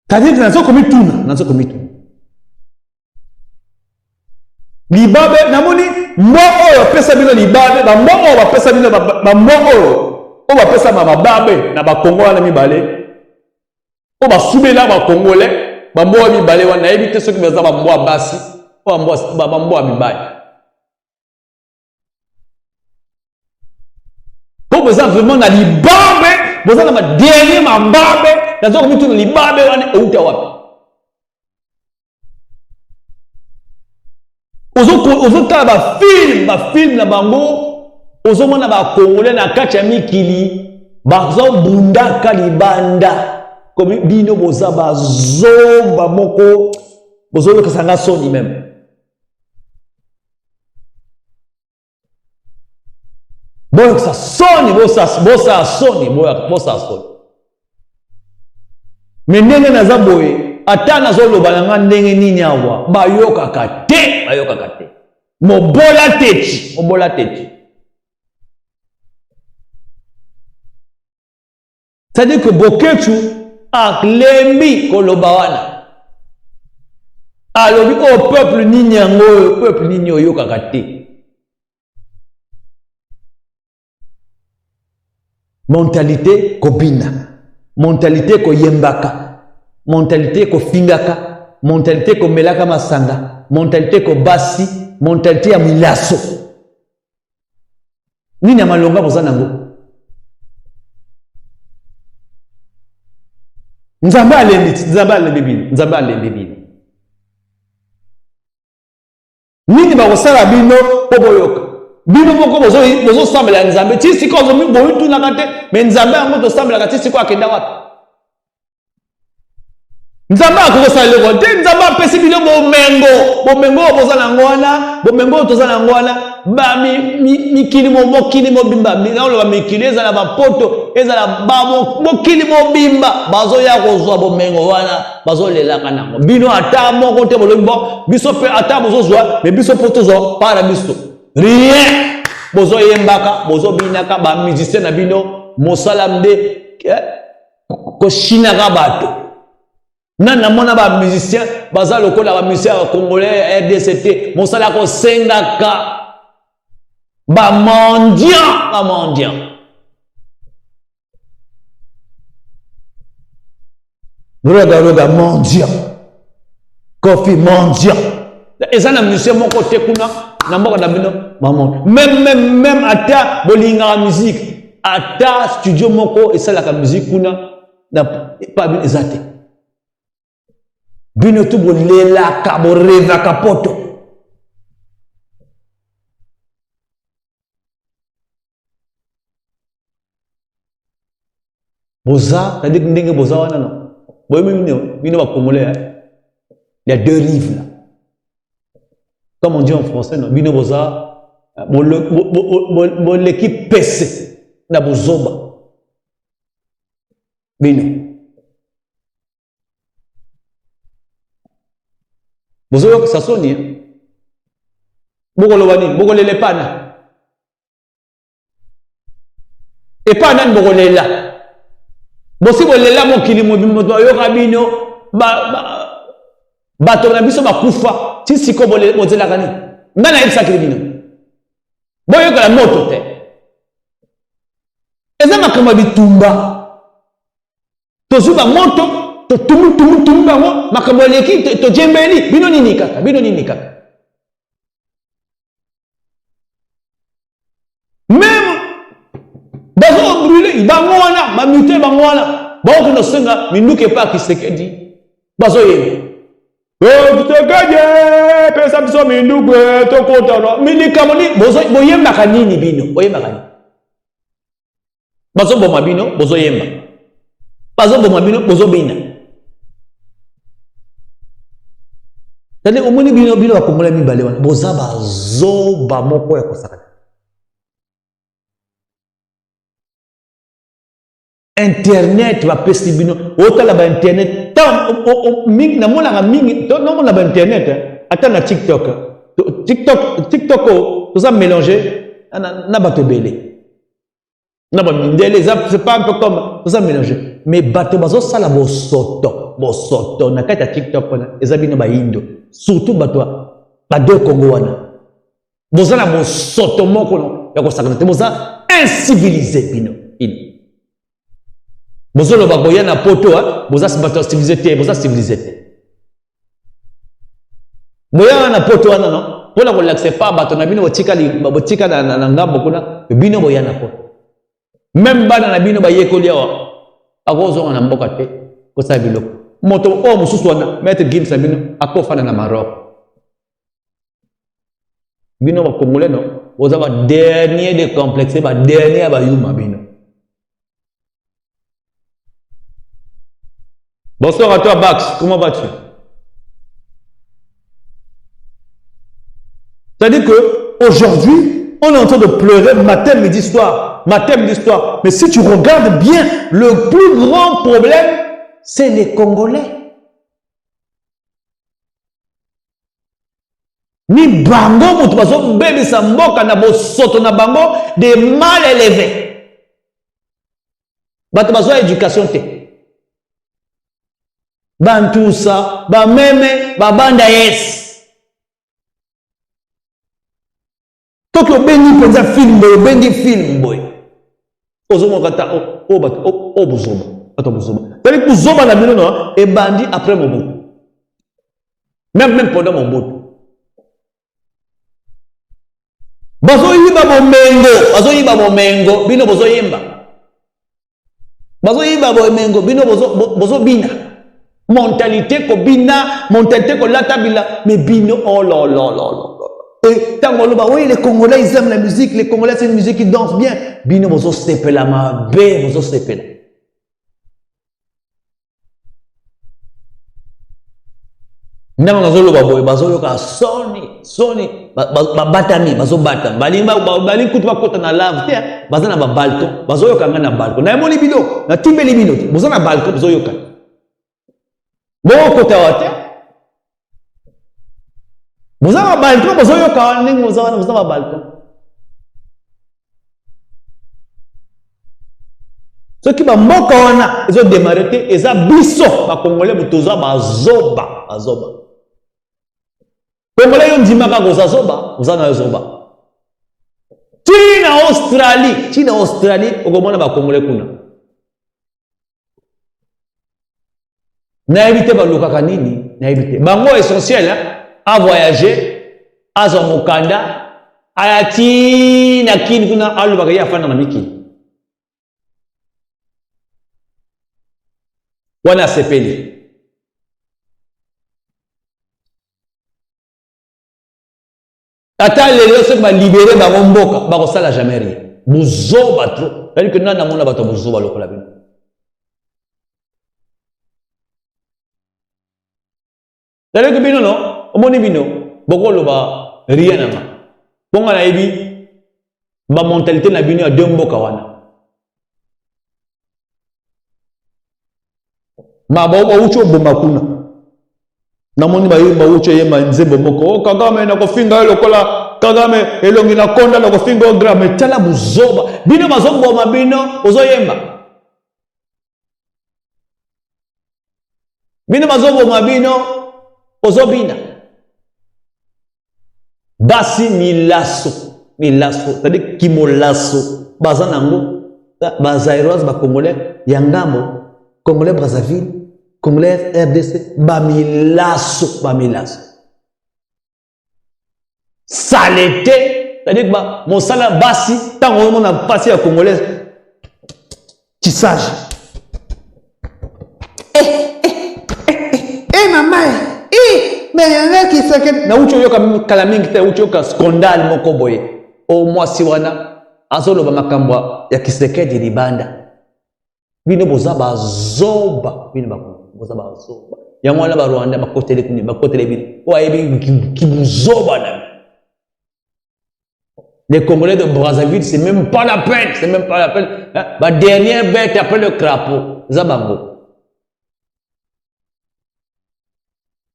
C'est-à-dire que nazo komi tuna. Libabe namoni mbo oyo pesa bino libabe ba mbo oyo bapesa bino ba mbo oyo o bapesa mababe na ba kongola na mibale o basubela ba kongole ba mbo mibale wana ebite soki beza ba mbo basi bambo abibai. Pour besoin vraiment na libabe, besoin na ma dernier mambabe, na zo komitu libabe wana euta wapi. Ozo tala ba film na bango, ozo mona ba kongole na kati ya mikili, bazo bunda kalibanda. Comme bino boza ba zomba moko, bozo le kasanga soni même. Bon, ça sonne, bossa sonne, bossa sonne. Mais ndenge naza boye, ata nazo loba nanga ndenge nini awa, bayoka kate. Mobola teti. C'est-à-dire que boketu aklembi koloba wana. Alobi au peuple nini yango, peuple nini oyoka kate. Mentalité kobina, mentalité ko yembaka, mentalité ko fingaka, mentalité ko melaka masanga, mentalité ko basi, mentalité ya milaso. Nini ya malonga boza nango? Nzambe alembi bino. Nini ba kosala bino po boyoka? Bino moko bozo sambela nzambe ti siko zo mi boyi tuna kate mais nzambe yango to sambela kate siko akenda wapi nzambe akoko salelo te nzambe apesi bino bomengo boza na ngwana bomengo toza na ngwana ba mikili mokili mobimba ngalo ba mikili eza na bapoto eza na mokili mobimba bazo ya kozwa bomengo wana bazo lelaka nango bino ata moko te bolombo biso pe ata bozo zwa mais biso poto zo para biso rien. Bozo yembaka, bozo binaka, ba musicien na bino, mosalamde, ko shinaka bato. Nana mona ba musicien, baza lokola ba musicien congolais, RDCT, mosala ko sengaka. Ba mendiant. Roga mendiant. Kofi mendiant. Ezana musicien moko te kuna. Même ata bolinga musique ata studio moko esala ka musique kuna na pas bien ezate bino tu bolela ka boreva kapoto Boza, t'as dit que ndenge boza wana non. Boye mino va Congolais. Il y a deux rives là. Comme on dit en français, non, bino boza, l'équipe PC na bozoba. Bino. Bozoba ça sonne. Bogolo wani, bogole le pana. Et pana bogole la. Bosi bolela mo kilimo bimoto yo kabino ba to na biso bakufa ti siko bozela kani ngana ibisa kilimo boyo kala moto te eza makamba bitumba to zuba moto to tumu bango makamba leki to jembeli bino nini kaka même bazo brûler bango wana ba muté bango wana ba ko no senga minuke pa Kisekedi bazo yeme Kisekedi pesa biso minduke to kota no minika moni bozo boyemba kanini bino oyemba kanini bazo boma bino bozo yemba bazo boma bino bozo bina tande omoni bino bakongola mibale wana boza bazo ba moko ya kosaka Internet va pesi bino otala ba internet tam mingi na mona ga mingi to no mona ba internet ata na TikTok to ça mélanger na bato belé na ba mindele c'est pas un peu comme ça mélanger mais bato bazo sala bosoto na kata TikTok na ezabino ba indo surtout bato ba deux Congo wana bozana bosoto moko ya ko sakana te boza incivilisé bino Bozolo bagoya na poto boza civilisé te boza civilisé te boya na poto wana no pona ko l'accepte pas bato na bino botika na ngambo kuna bino boya na poto même bana na bino ba yekoli awa akozo na mboka te ko sa biloko moto o mususu wana maître Gims na bino akofana na Maroc bino ba congolais no boza ba dernier de complexe ba dernier ba yuma bino. Bonsoir à toi, Bax. Comment vas-tu? C'est-à-dire qu'aujourd'hui, on est en train de pleurer matin, midi, soir. Mais si tu regardes bien, le plus grand problème, c'est les Congolais. Ni bango, moutouazo, bébé samboka na bosoto na bango, des mal élevés. Batouazo éducation te. Bantusa, ba meme, ba banda yes. Toko bendi penza film boy, bendi film boy. Ozomo kata o buzoba, ato buzoba. Tali buzoba na bino no e bandi après Mobutu. Même pendant Mobutu. Bazo yiba bomengo, bino bozo yemba. Bazo yiba bomengo, bino bozo bina. Mentalité ko bina, mentalité ko latabila, mais bino oh là. Et tant qu'on le dit, oui, les Congolais ils aiment la musique, les Congolais c'est une musique qui danse bien. Bino bozo sepela ma be, bozo sepela. Ndama ngazolo baboy, bazolo ka soni, batami, bazo batam. Bali kutu bakota na lave, tiens, bazana ba balcon, bazo yoka na balcon. Na moni bino, na timbeli bino, bazana balcon, bazo yoka. Bon côté wate vous avez un balcon vous avez un balcon ceux qui va mboka wana ils ont démarré et ça biso ba congolais butoza bazoba congolais yo ndimaka koza zoba uzana zoba China Australie okomona ba congolais kuna na éviter balukaka nini na éviter bango essentiel à voyager azo mukanda ayati na kini kuna alubaka ya fana na miki wana sepeli ata lelo se ba libérer bango mboka ba ko sala jamais rien buzoba trop c'est-à-dire que nana mona bato buzoba lokola bino D'ailleurs que bino non, omoni bino, bokolo ba rien na ma. Bonga na ebi ba mentalité na bino ya dembo kawana. Ma ba ucho bomba kuna. Namoni ba ucho yema nzembo moko. O Kagame na kofinga lokola Kagame elongi na konda na kofinga o grame tala buzoba. Bino bazombo ma bino ozoyemba. Bino bazombo ma bino ozobina. Basi milaso, c'est-à-dire kimolaso. Bazanango, bazairoise ba Congolais, yangambo, Congolais Brazzaville, Congolais RDC, ba milaso. Saleté, c'est-à-dire que mon sala basi, tant on a passé à Congolais, tissage. Maman, mais il y en a qui s'inquiètent. Na ucho yoka kalamingi te ucho yoka scandale moko boye. O mwasi wana azolo ba makambwa ya kisekedi libanda. Bino boza bazoba, boza bazoba. Ya mwana ba Rwanda bakotele kuni bakotele bino. Wa yebi kibuzoba na. Les Congolais de Brazzaville, c'est même pas la peine, Ma dernière bête après le crapaud, Zabango.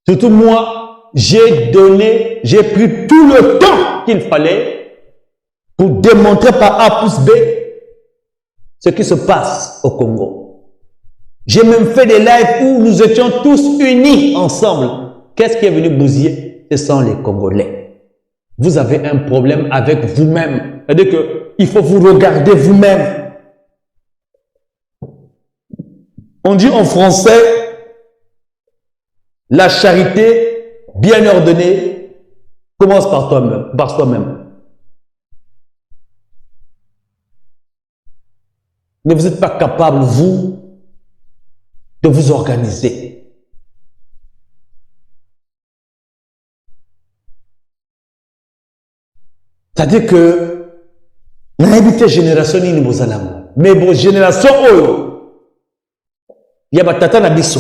Surtout moi, j'ai pris tout le temps qu'il fallait pour démontrer par A plus B ce qui se passe au Congo. J'ai même fait des lives où nous étions tous unis ensemble. Qu'est-ce qui est venu bousiller? Ce sont les Congolais. Vous avez un problème avec vous-même. C'est-à-dire qu'il faut vous regarder vous-même. On dit en français, la charité bien ordonnée commence par toi-même. Mais vous n'êtes pas capable, vous, de vous organiser. C'est-à-dire que dans la génération, il y a mais bon, génération, il y a tata na biso,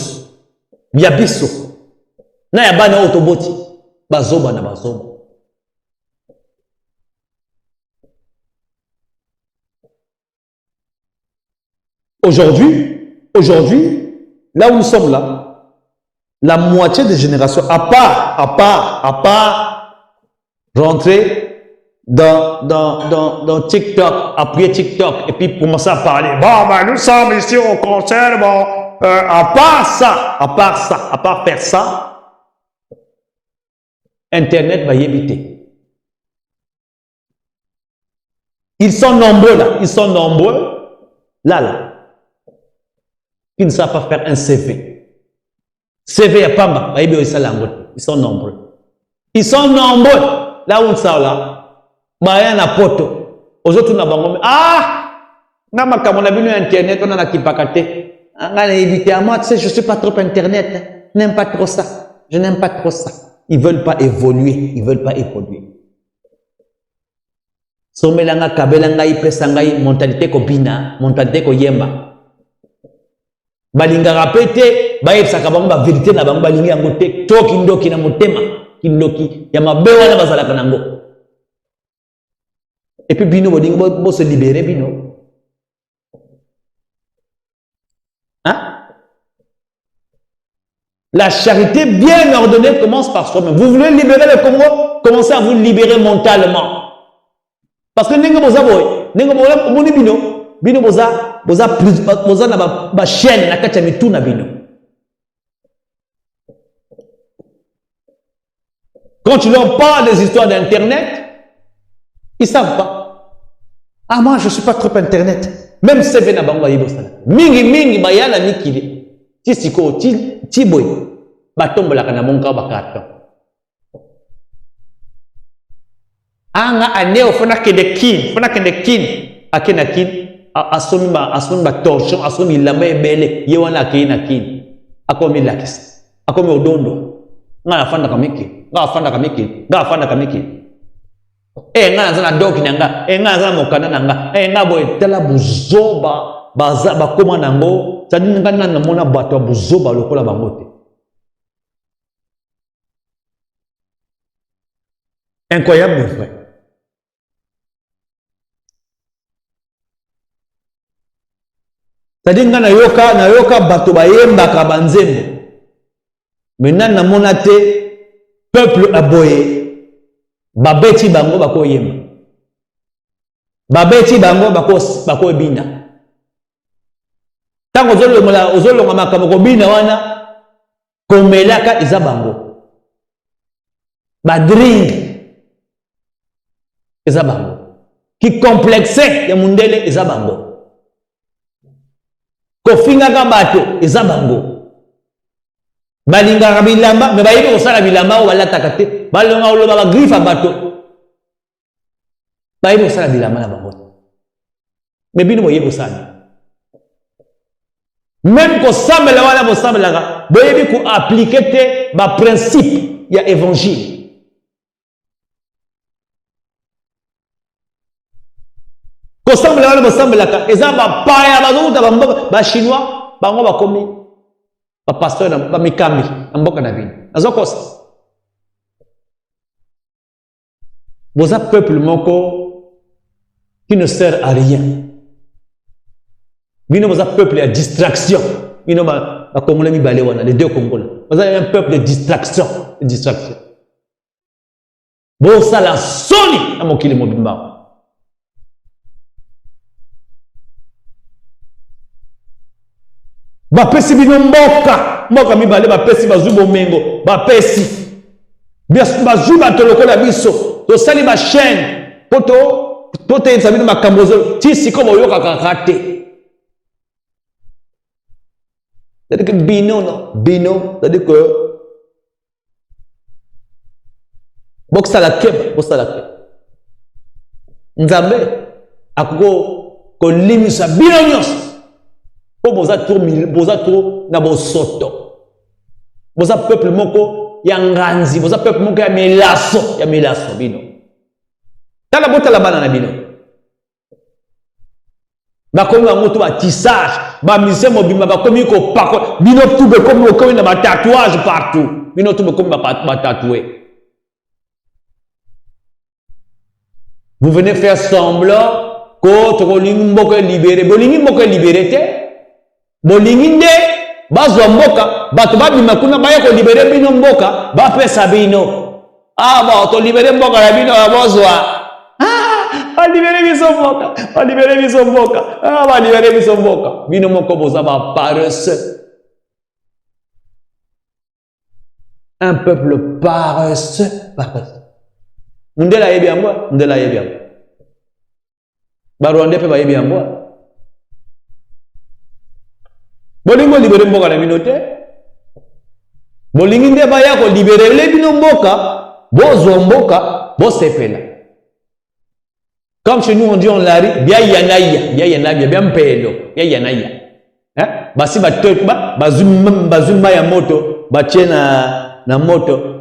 il y a biso. Na ya bana otoboti bazoba na bazoba. Aujourd'hui, là où nous sommes là, la moitié des générations, à part rentrer dans TikTok, appuyer TikTok et puis commencer à parler. Bon, ben, nous sommes ici au concert, bon, à part faire ça, Internet va y éviter. Ils sont nombreux là. Qui ne savent pas faire un CV. CV à Pamba, ils sont nombreux. Là où ils sont là, il y a poto. Aux autres, Internet, on a qui pakate. Moi, tu sais, je suis pas trop Internet. Je n'aime pas trop ça. Ils veulent pas évoluer. Somelanga kabelanga ipesangai mentalité ko bina, mentalité ko yemba. Balinga rapete, ba yebsaka bango ba vérité na bango balingi yango te, to kindoki na motema, kindoki ya mabewa na bazalaka nango. Et puis bino bodingo bo se libérer bino. Hein? La charité bien ordonnée commence par soi-même. Vous voulez libérer le Congo? Commencez à vous libérer mentalement. Parce que nengo boza boy, nengo boza moni bino boza na ba chaîne na kati ya mitu na bino. Quand tu leur parles des histoires d'internet, ils savent pas. Ah, moi je suis pas trop internet. Même CV na bango yibosala. Mingi bayana mikili. Tisiko tiboy batombola kana monka bakato. Anga aneo fona kende kin akena kin asomi ba torchon asomi lamba ebele yewana akena kin akomi lakis akomi odondo nga afanda kamiki nga zana doki nanga nga zana mokana nanga nga boy tala buzoba baza bakoma nango tadi nga na mona bato buzoba lokola bangote Incroyable, mes frères. C'est-à-dire que nayoka bato bayembaka banzembo. Maintenant namonate peuple aboye babeti bango bako yemba. Babeti bango bako bina. Tango ozolonga makambo ko bina wana komelaka eza bango. Badring eza bango. Ki complexe ya mundele eza bango. Kofingaka bato eza bango. Balingaka bilamba me bayebi kosala bilamba o balataka te balonga oloba ba griffe bato bayebi kosala bilamba na bango me bino boyebi kosala même kosambela wana bosambelaka boyebi ko appliquer te ba principe ya évangile. Kosambela wana bosambelaka eza ba paya bazokuta bamboka ba chinois bango bakomi ba pasteur na ba mikambi na mboka na bino azokosa boza peuple moko qui ne sert à rien. Bino boza peuple à distraction. Bino ba Congolais mibale wana les deux Congolais boza un peuple de distraction, boza la soni na mokili mobimba. Bapesi bino mboka mibale bapesi bazwi bomengo bapesi bazwi bato lokola biso tosali ba chaîne poto teyebisa bino makambo ti siko boyokaka kaka te. C'est-à-dire que bino c'est-à-dire que bokosala keba nzambe akoko kolimisa bino nyonso. Boza trop na bosoto. Boza peuple moko ya nganzi, boza peuple moko ya melaso bino. Tala botala bana na bino. Bakomi ba moto ba tissage, ba mise mobimba bakomi ko pako, bino tout be komi na ba tatouage partout. Bino tout be komi ba tatoué. Vous venez faire semblant ko tokolingi mboko libéré, bolingi mboko libéré te. Bolingi nde bazwa mboka bato babima kuna baya ko libere bino mboka bapesa bino ba to libere mboka na bino bozwa ba libere biso mboka bino moko boza ba paresseux, un peuple paresseux. Ndela yebi yango ba Rwanda pe ba yebi yango. Bolingo libere mboka na bino te. Bolingi nde baya ko libere le bino mboka, bozwa mboka, bosepela. Comme chez nous on dit on lari, bien yanaya, bien mpelo, bien yanaya. Basi bazuma ya moto, batie na moto,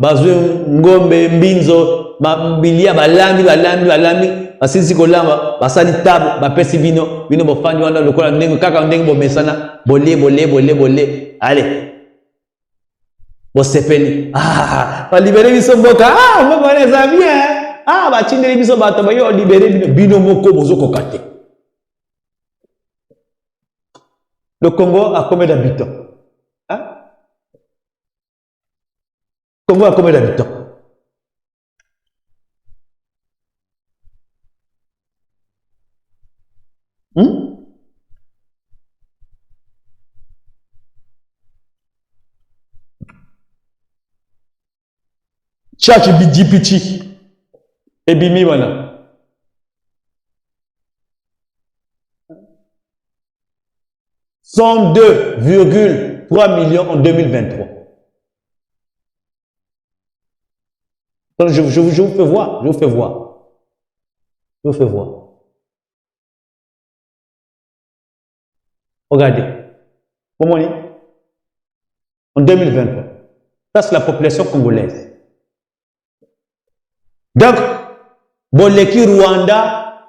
ngombe mbinzo, bilia balami. Asisi kolamba basali table bapesi bino bofandi wana lokola ndenge kaka ndenge bomesana bolé allez bosepeli ba libere biso mboka mboka les amis ba tindeli biso bato ba yo libere bino moko bozoko kate. Le Congo a combien d'habitants? Congo a combien d'habitants? Tchatch bidjipiti ebimi wana 102,3 millions en 2023. Donc je vous fais voir, je vous fais voir. Regardez, comment on dit? En 2023, ça c'est la population congolaise. Donc, Boleki Rwanda,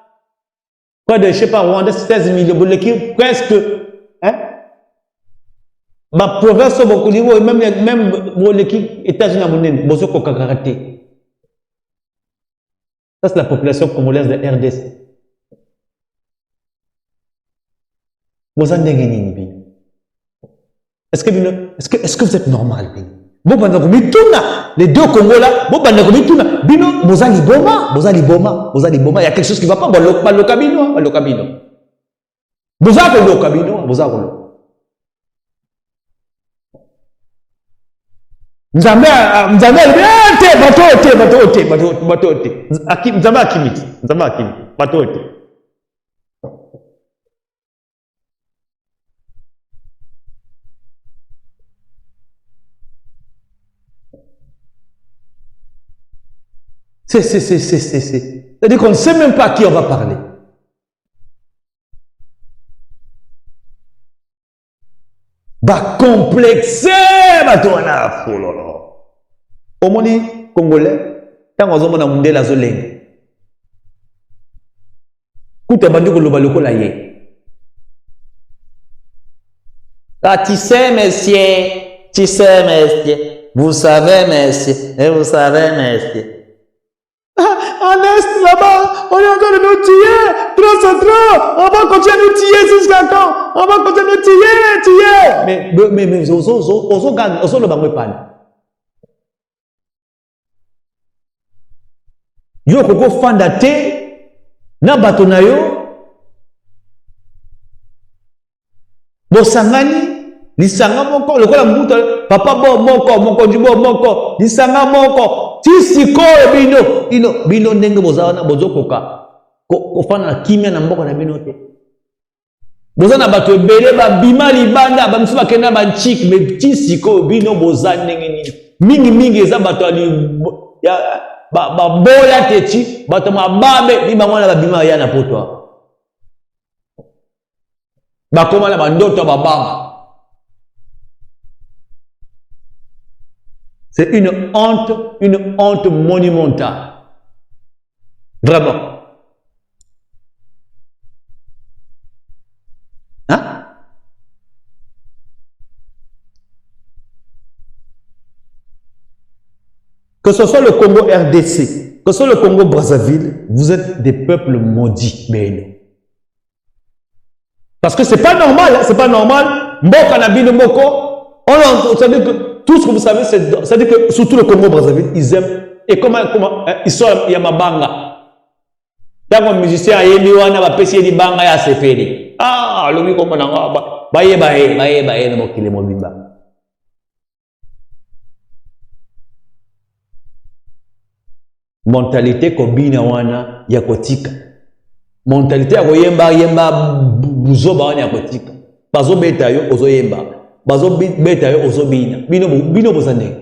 quoi de, je sais pas, Rwanda 16 millions, Boleki presque, ma province beaucoup niveau, même Boleki États-Unis, Bosoko Kakarate. Ça, c'est la population congolaise de RDC. Vous en avez. Est-ce que vous êtes normal? Les deux Congos là, Bino, Bozali Boma. Il y a quelque chose qui ne va pas. Balokabino. C'est-à-dire qu'on ne sait même pas à qui on va parler. Complexé, au moni congolais, tant qu'on a mondé la zolène. Kouta bandu ko loba loko la ye. Ah, tu sais, messieurs, vous savez, messieurs, et vous savez, messieurs. En Est, là-bas, on est en train de nous tuer, trop, on va continuer à nous tuer jusqu'à quand? On va continuer à nous tuer. Mais, oso le bango pan. Yo koko fanda te, na bato na yo, bosangani, lisanga moko, lokola mbuta, papa bo moko, jubo moko, lisanga moko, tisiko bino ndenge bozawana bozokoka ko fana na kimia na mboka na bino te. Bozana bato ebele ba bima libanda ba msuba kenda ba nchik me tisiko bino bozana ndenge nini. Mingi eza bato ali ya ba boya techi bato mababe bimangwana ba bima ya na potwa. Ba koma na bandoto babama. C'est une honte monumentale. Vraiment. Hein? Que ce soit le Congo RDC, que ce soit le Congo Brazzaville, vous êtes des peuples maudits, mais parce que c'est pas normal, hein, c'est pas normal. Mboka na bino moko, ça veut dire que tout ce que vous savez, c'est-à-dire que surtout le Congo Brazzaville, ils aiment, et comment ils sont Yamabanga. Tant que musicien a yémi wana ba pesi di banga ya seferi. Ah, lobi comme na baye na mokile mobimba. Mentalité kobina wana ya kotika. Mentalité ya yemba buzoba wana ya kotika. Bazo beta yo ozo yemba. Bazo beta yo ozo bina. Bino bozane.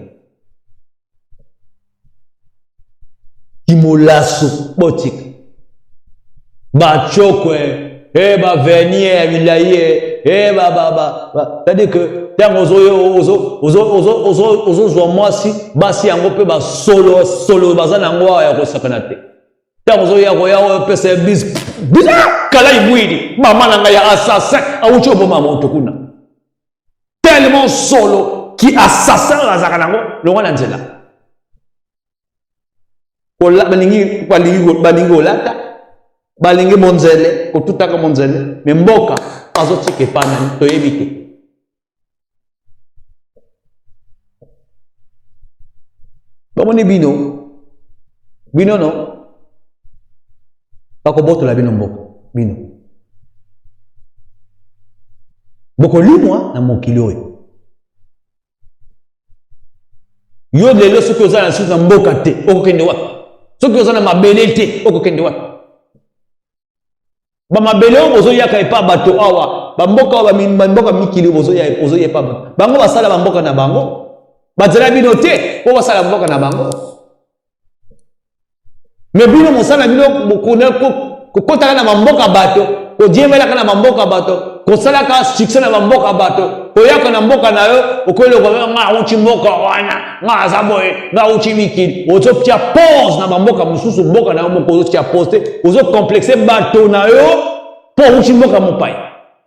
Kimolaso botika. Ba chokwe, ba venir vilaye, c'est-à-dire que tant ozo zo moi si basi yango pe ba solo bazana ngwa ya ko sakanate. Tant ozo ya ko ya pese bis kala ibwidi mama nanga ya assassin awucho bo mama otokuna. Tellement solo qui assassin la zakanango lo wana nzela. Ko la balingi olata balingi monzele ko tutaka monzele me mboka azotike pana to yebite bamoni bino no bako botola bino mboka bino boko limwa na mokili oyo yo lelo soki oza na suka mboka te okokende wapi soki oza na mabele te okokende wapi ba mabele ozo yaka epa bato awa ba mboka wa mboka mikili ozo yepa bango basala ba mboka na bango bazela bino te ko basala mboka na bango me bino mosala bino ko kotaka na mboka bato ko diemela kana mboka bato ko sala ka succès na mboka bato ko yaka na mboka na yo okwelo ko nga uchi mboka wana nga zaboye nga uchi mikili ozo pia pause na mboka mususu mboka na yo moko ozo pia poste ozo complexer bato na yo po uchi mboka mopai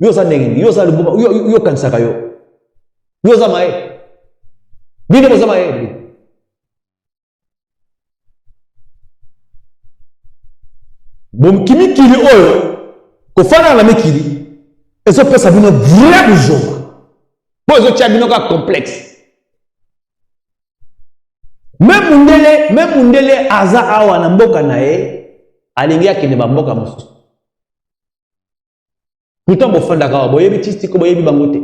yo za ndenge yo za lububa yo kansaka yo za mae bino za mae Bon, kimi kili oyo, ko fana la mekili, et ça peut s'abonner vrai jour. Bon, ils ont tiré un complexe. Même Mundele, Aza Awa Namboka Nae, Alingia qui ne va pas mousse. Pourtant, bon, fan d'accord, boye bitiste, ko boye bibangote.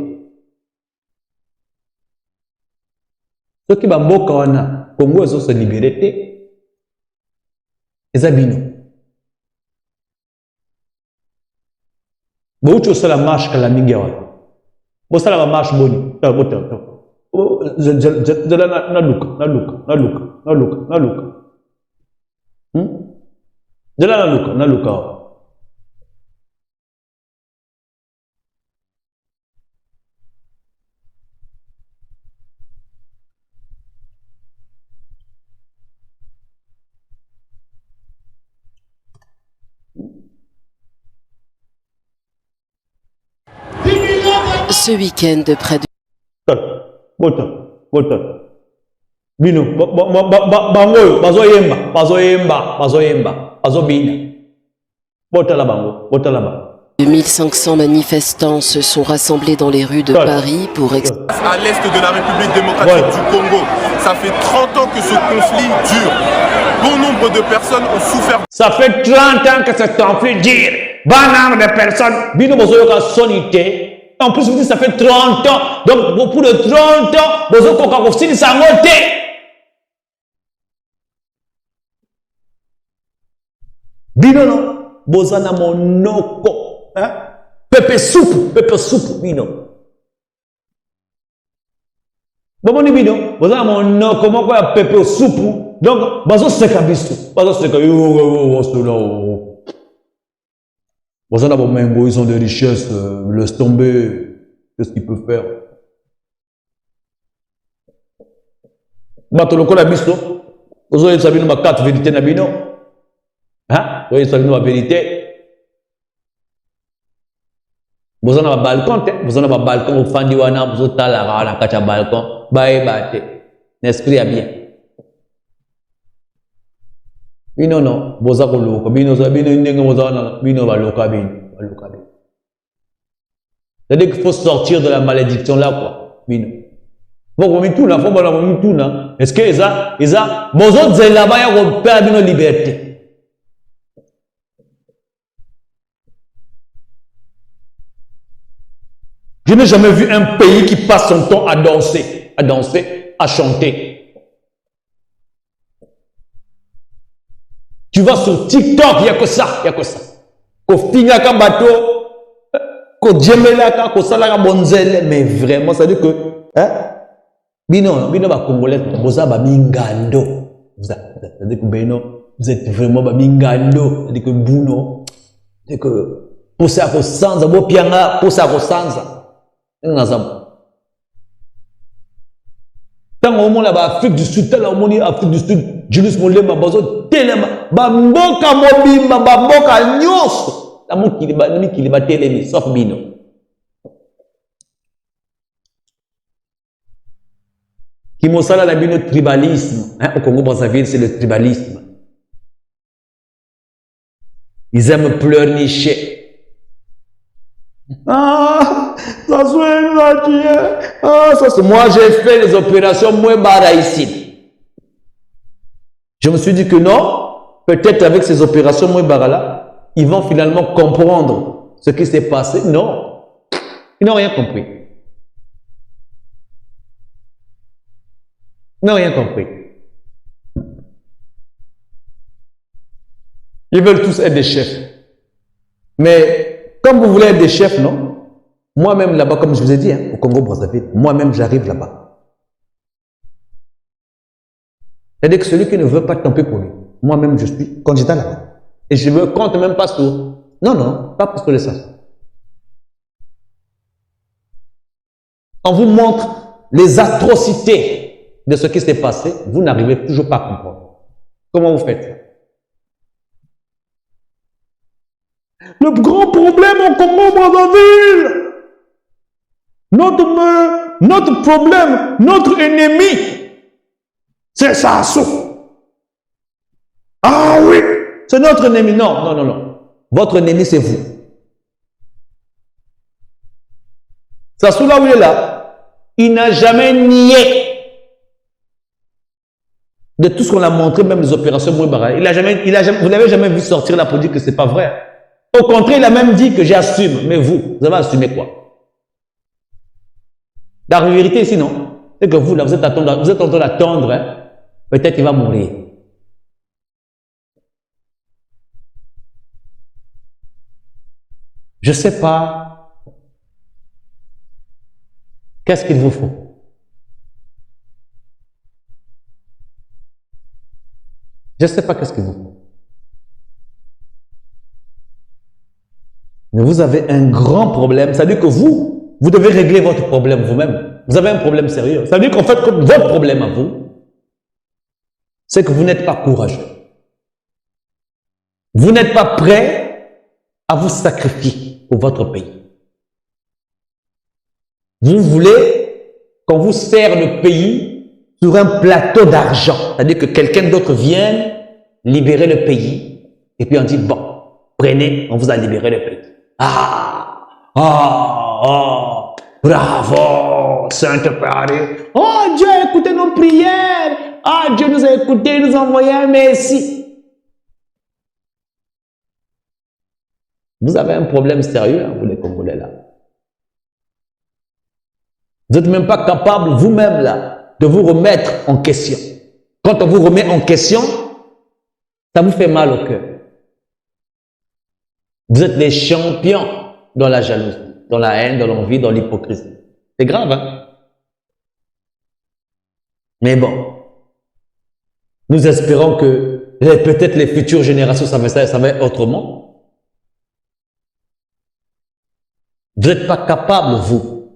Ceux qui bamboka wana, Congo, ils ont se libéré. Les abino. Bon, tu sais la marche que la mingawa. Bon, ça la marche boni. Na luka. Ce week-end, près de... Bino, bango, bazo bina. Bota la bango. 2500 manifestants se sont rassemblés dans les rues de Paris pour... À l'est de la République démocratique du Congo, ça fait 30 ans que ce conflit dure. Bon nombre de personnes ont souffert. Ça fait 30 ans que ce conflit dure. Bon nombre de personnes, bino bozoyoka sonité. En plus, vous dites ça fait 30 ans. Donc, pour de 30 ans, bozoyoka kofsili sangote. Bino non, bozana monoko. Hein? Pepe soupe, bino. Bon, bino, bozana monoko, comment quoi, pepe soupe. Donc, bazo seka biso. Bazo seka, bozana bomengo, ils ont des richesses, laisse tomber. Qu'est-ce qu'ils peuvent faire? Bato lokola biso, bozo yesa bino ma 4 vérités na bino. Hein? Vous voyez, la vérité. Vous avez un balcon, vous avez un balcon, vous faites un balcon, vous avez un balcon, l'esprit est bien. Bino non, vous avez un loka, bino c'est-à-dire qu'il faut sortir de la malédiction là, quoi. Bino. Faut que tout là, faut que tout là. Est-ce que ils ont là-bas, ils ont perdu la liberté. Je n'ai jamais vu un pays qui passe son temps à danser, à chanter. Tu vas sur TikTok, il n'y a que ça, Ko finaka bato, ko djemelaka, ko salaka bonzele, mais vraiment, ça veut dire que, hein? Bino ba Congolais, boza ba mingando. C'est-à-dire que Beno, vous êtes vraiment ba mingando. C'est-à-dire que Buno, c'est que, pour ça, ko sanza, bo pianga, pour ça, ko sanza. Tant au monde Afrique du Sud, tant au monde Afrique du Sud, Julius Molema, bazo telema, bamboka mobimba, bamboka nyos, la mo qui ba telemi, sauf bino. Qui mosala la bino tribalisme, hein, au Congo Brazzaville, c'est le tribalisme. Ils aiment pleurnicher. Ah, ça c'est moi, j'ai fait les opérations moins barra ici. Je me suis dit que non, peut-être avec ces opérations moins barra là, ils vont finalement comprendre ce qui s'est passé. Non, ils n'ont rien compris. Ils n'ont rien compris. Ils veulent tous être des chefs. Mais comme vous voulez être des chefs, non? Moi-même là-bas, comme je vous ai dit, hein, au Congo-Brazzaville, moi-même j'arrive là-bas. C'est-à-dire que celui qui ne veut pas tomber pour lui, moi-même je suis candidat là-bas. Et je ne compte même pas sur... Non, pas pour ça. On vous montre les atrocités de ce qui s'est passé, vous n'arrivez toujours pas à comprendre. Comment vous faites? Le grand problème au Congo-Brazzaville, notre problème, notre ennemi, c'est Sassou. Ah oui, c'est notre ennemi. Non, non, non, non. Votre ennemi, c'est vous. Sassou, là où il est là, il n'a jamais nié de tout ce qu'on a montré, même les opérations Mouibara. Vous n'avez jamais vu sortir là pour dire que c'est pas vrai. Au contraire, il a même dit que j'assume. Mais vous avez assumé quoi? La vérité ici, non? C'est que vous, là, vous êtes en train d'attendre, hein? Peut-être qu'il va mourir. Je ne sais pas. Qu'est-ce qu'il vous faut? Je ne sais pas qu'est-ce qu'il vous faut. Mais vous avez un grand problème. Ça veut dire que vous devez régler votre problème vous-même. Vous avez un problème sérieux. Ça veut dire qu'en fait, votre problème à vous, c'est que vous n'êtes pas courageux. Vous n'êtes pas prêt à vous sacrifier pour votre pays. Vous voulez qu'on vous sert le pays sur un plateau d'argent. C'est-à-dire que quelqu'un d'autre vienne libérer le pays et puis on dit, bon, prenez, on vous a libéré le pays. Bravo, Sainte Paris. Oh, Dieu a écouté nos prières. Ah, Dieu nous a écoutés, il nous a envoyé un Messie. Vous avez un problème sérieux, hein, vous les Congolais là. Vous n'êtes même pas capable, vous-même là, de vous remettre en question. Quand on vous remet en question, ça vous fait mal au cœur. Vous êtes les champions dans la jalousie, dans la haine, dans l'envie, dans l'hypocrisie. C'est grave, hein? Mais bon, nous espérons que peut-être les futures générations, ça va être autrement. Vous n'êtes pas capable, vous,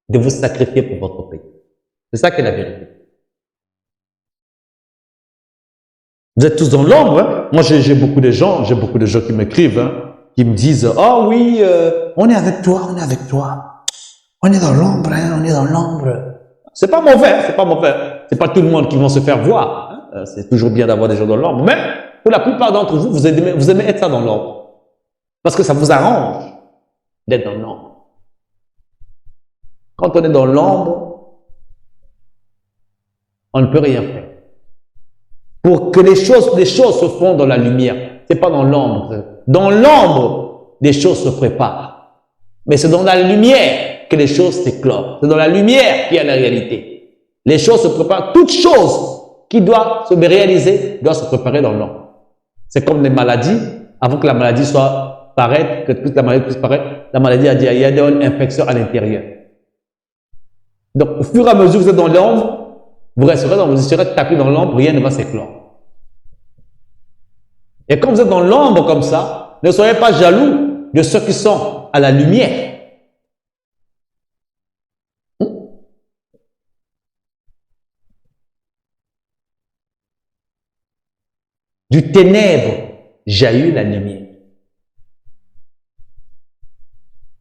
de vous sacrifier pour votre pays. C'est ça qui est la vérité. Vous êtes tous dans l'ombre, hein? Moi, j'ai beaucoup de gens qui m'écrivent, hein, qui me disent, oh oui, on est avec toi, on est avec toi. On est dans l'ombre, hein, on est dans l'ombre. C'est pas mauvais, c'est pas mauvais. C'est pas tout le monde qui va se faire voir. Hein? C'est toujours bien d'avoir des gens dans l'ombre. Mais, pour la plupart d'entre vous, vous aimez être ça dans l'ombre. Parce que ça vous arrange d'être dans l'ombre. Quand on est dans l'ombre, on ne peut rien faire. Pour que les choses se font dans la lumière. C'est pas dans l'ombre. Dans l'ombre, les choses se préparent. Mais c'est dans la lumière que les choses s'éclorent. C'est dans la lumière qu'il y a la réalité. Les choses se préparent. Toute chose qui doit se réaliser doit se préparer dans l'ombre. C'est comme les maladies. Avant que la maladie soit paraître, que toute la maladie puisse paraître, la maladie a dit il y a des infections à l'intérieur. Donc, au fur et à mesure que vous êtes dans l'ombre, vous serez tapé dans l'ombre, rien ne va s'éclore. Et quand vous êtes dans l'ombre comme ça, ne soyez pas jaloux de ceux qui sont à la lumière. Du ténèbre jaillit la lumière.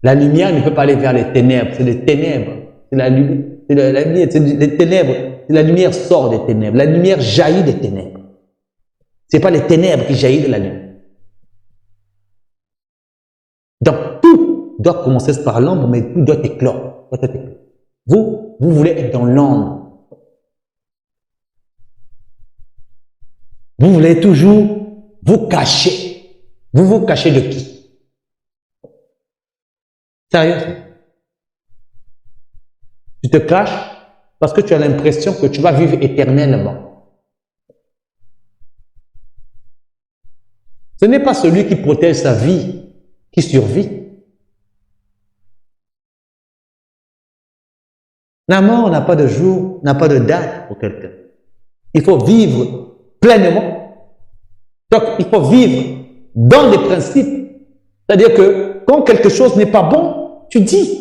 La lumière ne peut pas aller vers les ténèbres, c'est les ténèbres. C'est la lumière, c'est les ténèbres. La lumière sort des ténèbres. La lumière jaillit des ténèbres. Ce n'est pas les ténèbres qui jaillissent de la lumière. Donc, tout doit commencer par l'ombre, mais tout doit éclore. Vous voulez être dans l'ombre. Vous voulez toujours vous cacher. Vous vous cachez de qui? Sérieux? Tu te caches parce que tu as l'impression que tu vas vivre éternellement. Ce n'est pas celui qui protège sa vie qui survit. La mort n'a pas de jour, n'a pas de date pour quelqu'un. Il faut vivre pleinement. Donc, il faut vivre dans les principes. C'est-à-dire que quand quelque chose n'est pas bon, tu dis.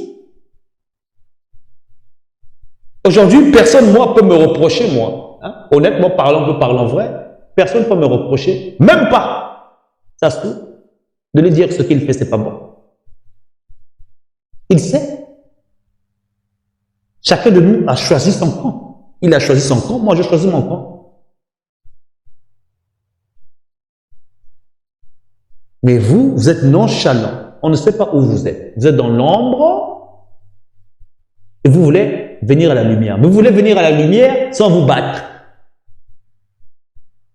Aujourd'hui, personne, moi, peut me reprocher, moi. Hein? Honnêtement parlant vrai, personne ne peut me reprocher, même pas, ça se trouve, de lui dire que ce qu'il fait, c'est pas bon. Il sait. Chacun de nous a choisi son camp. Il a choisi son camp, moi j'ai choisi mon camp. Mais vous, vous êtes nonchalant. On ne sait pas où vous êtes. Vous êtes dans l'ombre et vous voulez venir à la lumière. Mais vous voulez venir à la lumière sans vous battre.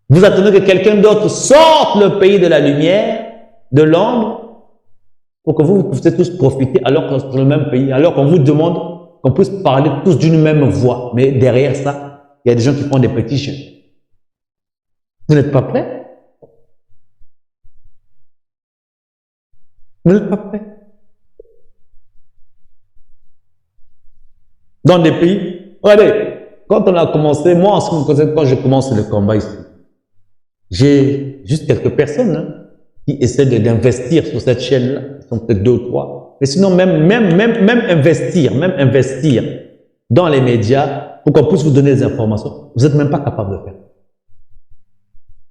Vous attendez que quelqu'un d'autre sorte le pays de la lumière, de l'ombre, pour que vous puissiez tous profiter alors qu'on est dans le même pays, alors qu'on vous demande qu'on puisse parler tous d'une même voix. Mais derrière ça, il y a des gens qui font des petits jeux. Vous n'êtes pas prêts? Vous n'êtes pas prêts? Dans des pays, regardez, quand on a commencé, moi en ce qui me concerne, quand je commence le combat ici, j'ai juste quelques personnes qui essaient d'investir sur cette chaîne-là. Ils sont peut-être 2 ou 3. Mais sinon, même investir dans les médias pour qu'on puisse vous donner des informations, vous n'êtes même pas capable de faire.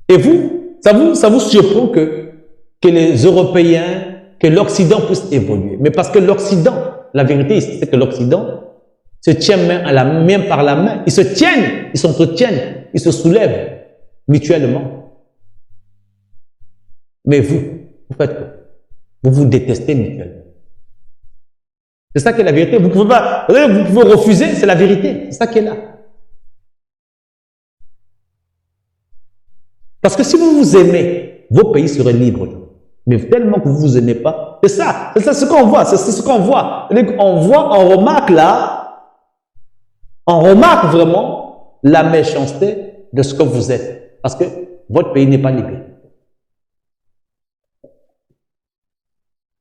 Et vous, ça vous surprend que les Européens, que l'Occident puisse évoluer. Mais parce que l'Occident, la vérité ici, c'est que l'Occident se tient main par la main. Ils se tiennent, ils s'entretiennent, ils se soulèvent mutuellement. Mais vous faites quoi? Vous vous détestez mutuellement. C'est ça qui est la vérité. Vous pouvez pas, vous pouvez refuser, c'est la vérité. C'est ça qui est là. Parce que si vous vous aimez, vos pays seraient libres. Mais tellement que vous vous aimez pas, c'est ça ce qu'on voit, c'est ce qu'on voit. On remarque là, on remarque vraiment la méchanceté de ce que vous êtes. Parce que votre pays n'est pas libéré.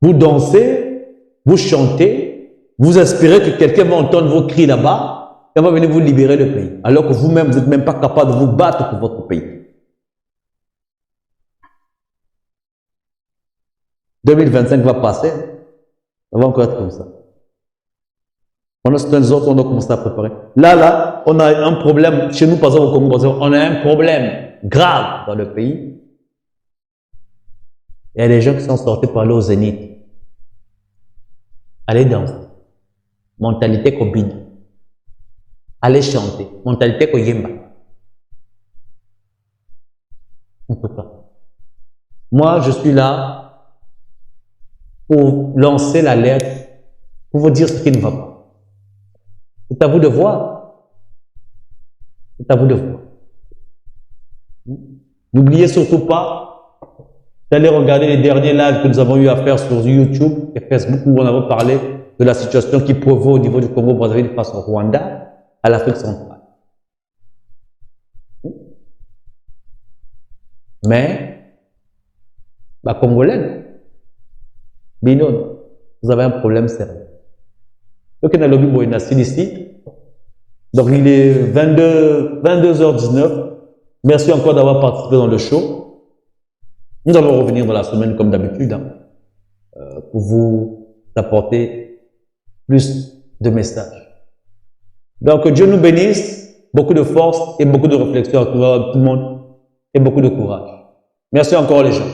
Vous dansez, vous chantez, vous espérez que quelqu'un va entendre vos cris là-bas et va venir vous libérer le pays. Alors que vous-même, vous n'êtes même pas capable de vous battre pour votre pays. 2025 va passer, ça va encore être comme ça. Pendant ce temps, nous autres, on doit commencer à préparer. Là, on a un problème. Chez nous, par exemple, au Congo, on a un problème grave dans le pays. Il y a des gens qui sont sortis pour aller au Zénith. Allez danser. Mentalité Kobina. Allez chanter. Mentalité Koyemba. On ne peut pas. Moi, je suis là pour lancer l'alerte, pour vous dire ce qui ne va pas. C'est à vous de voir. C'est à vous de voir. N'oubliez surtout pas d'aller regarder les derniers lives que nous avons eu à faire sur YouTube et Facebook où on avait parlé de la situation qui prévaut au niveau du Congo-Brazzaville face au Rwanda, à l'Afrique centrale. Mais, Congolais, Binon, vous avez un problème sérieux. Donc, il y a le lobby ici. Donc, il est 22h19. Merci encore d'avoir participé dans le show. Nous allons revenir dans la semaine comme d'habitude pour vous apporter plus de messages. Donc, que Dieu nous bénisse, beaucoup de force et beaucoup de réflexion à tout le monde et beaucoup de courage. Merci encore les gens.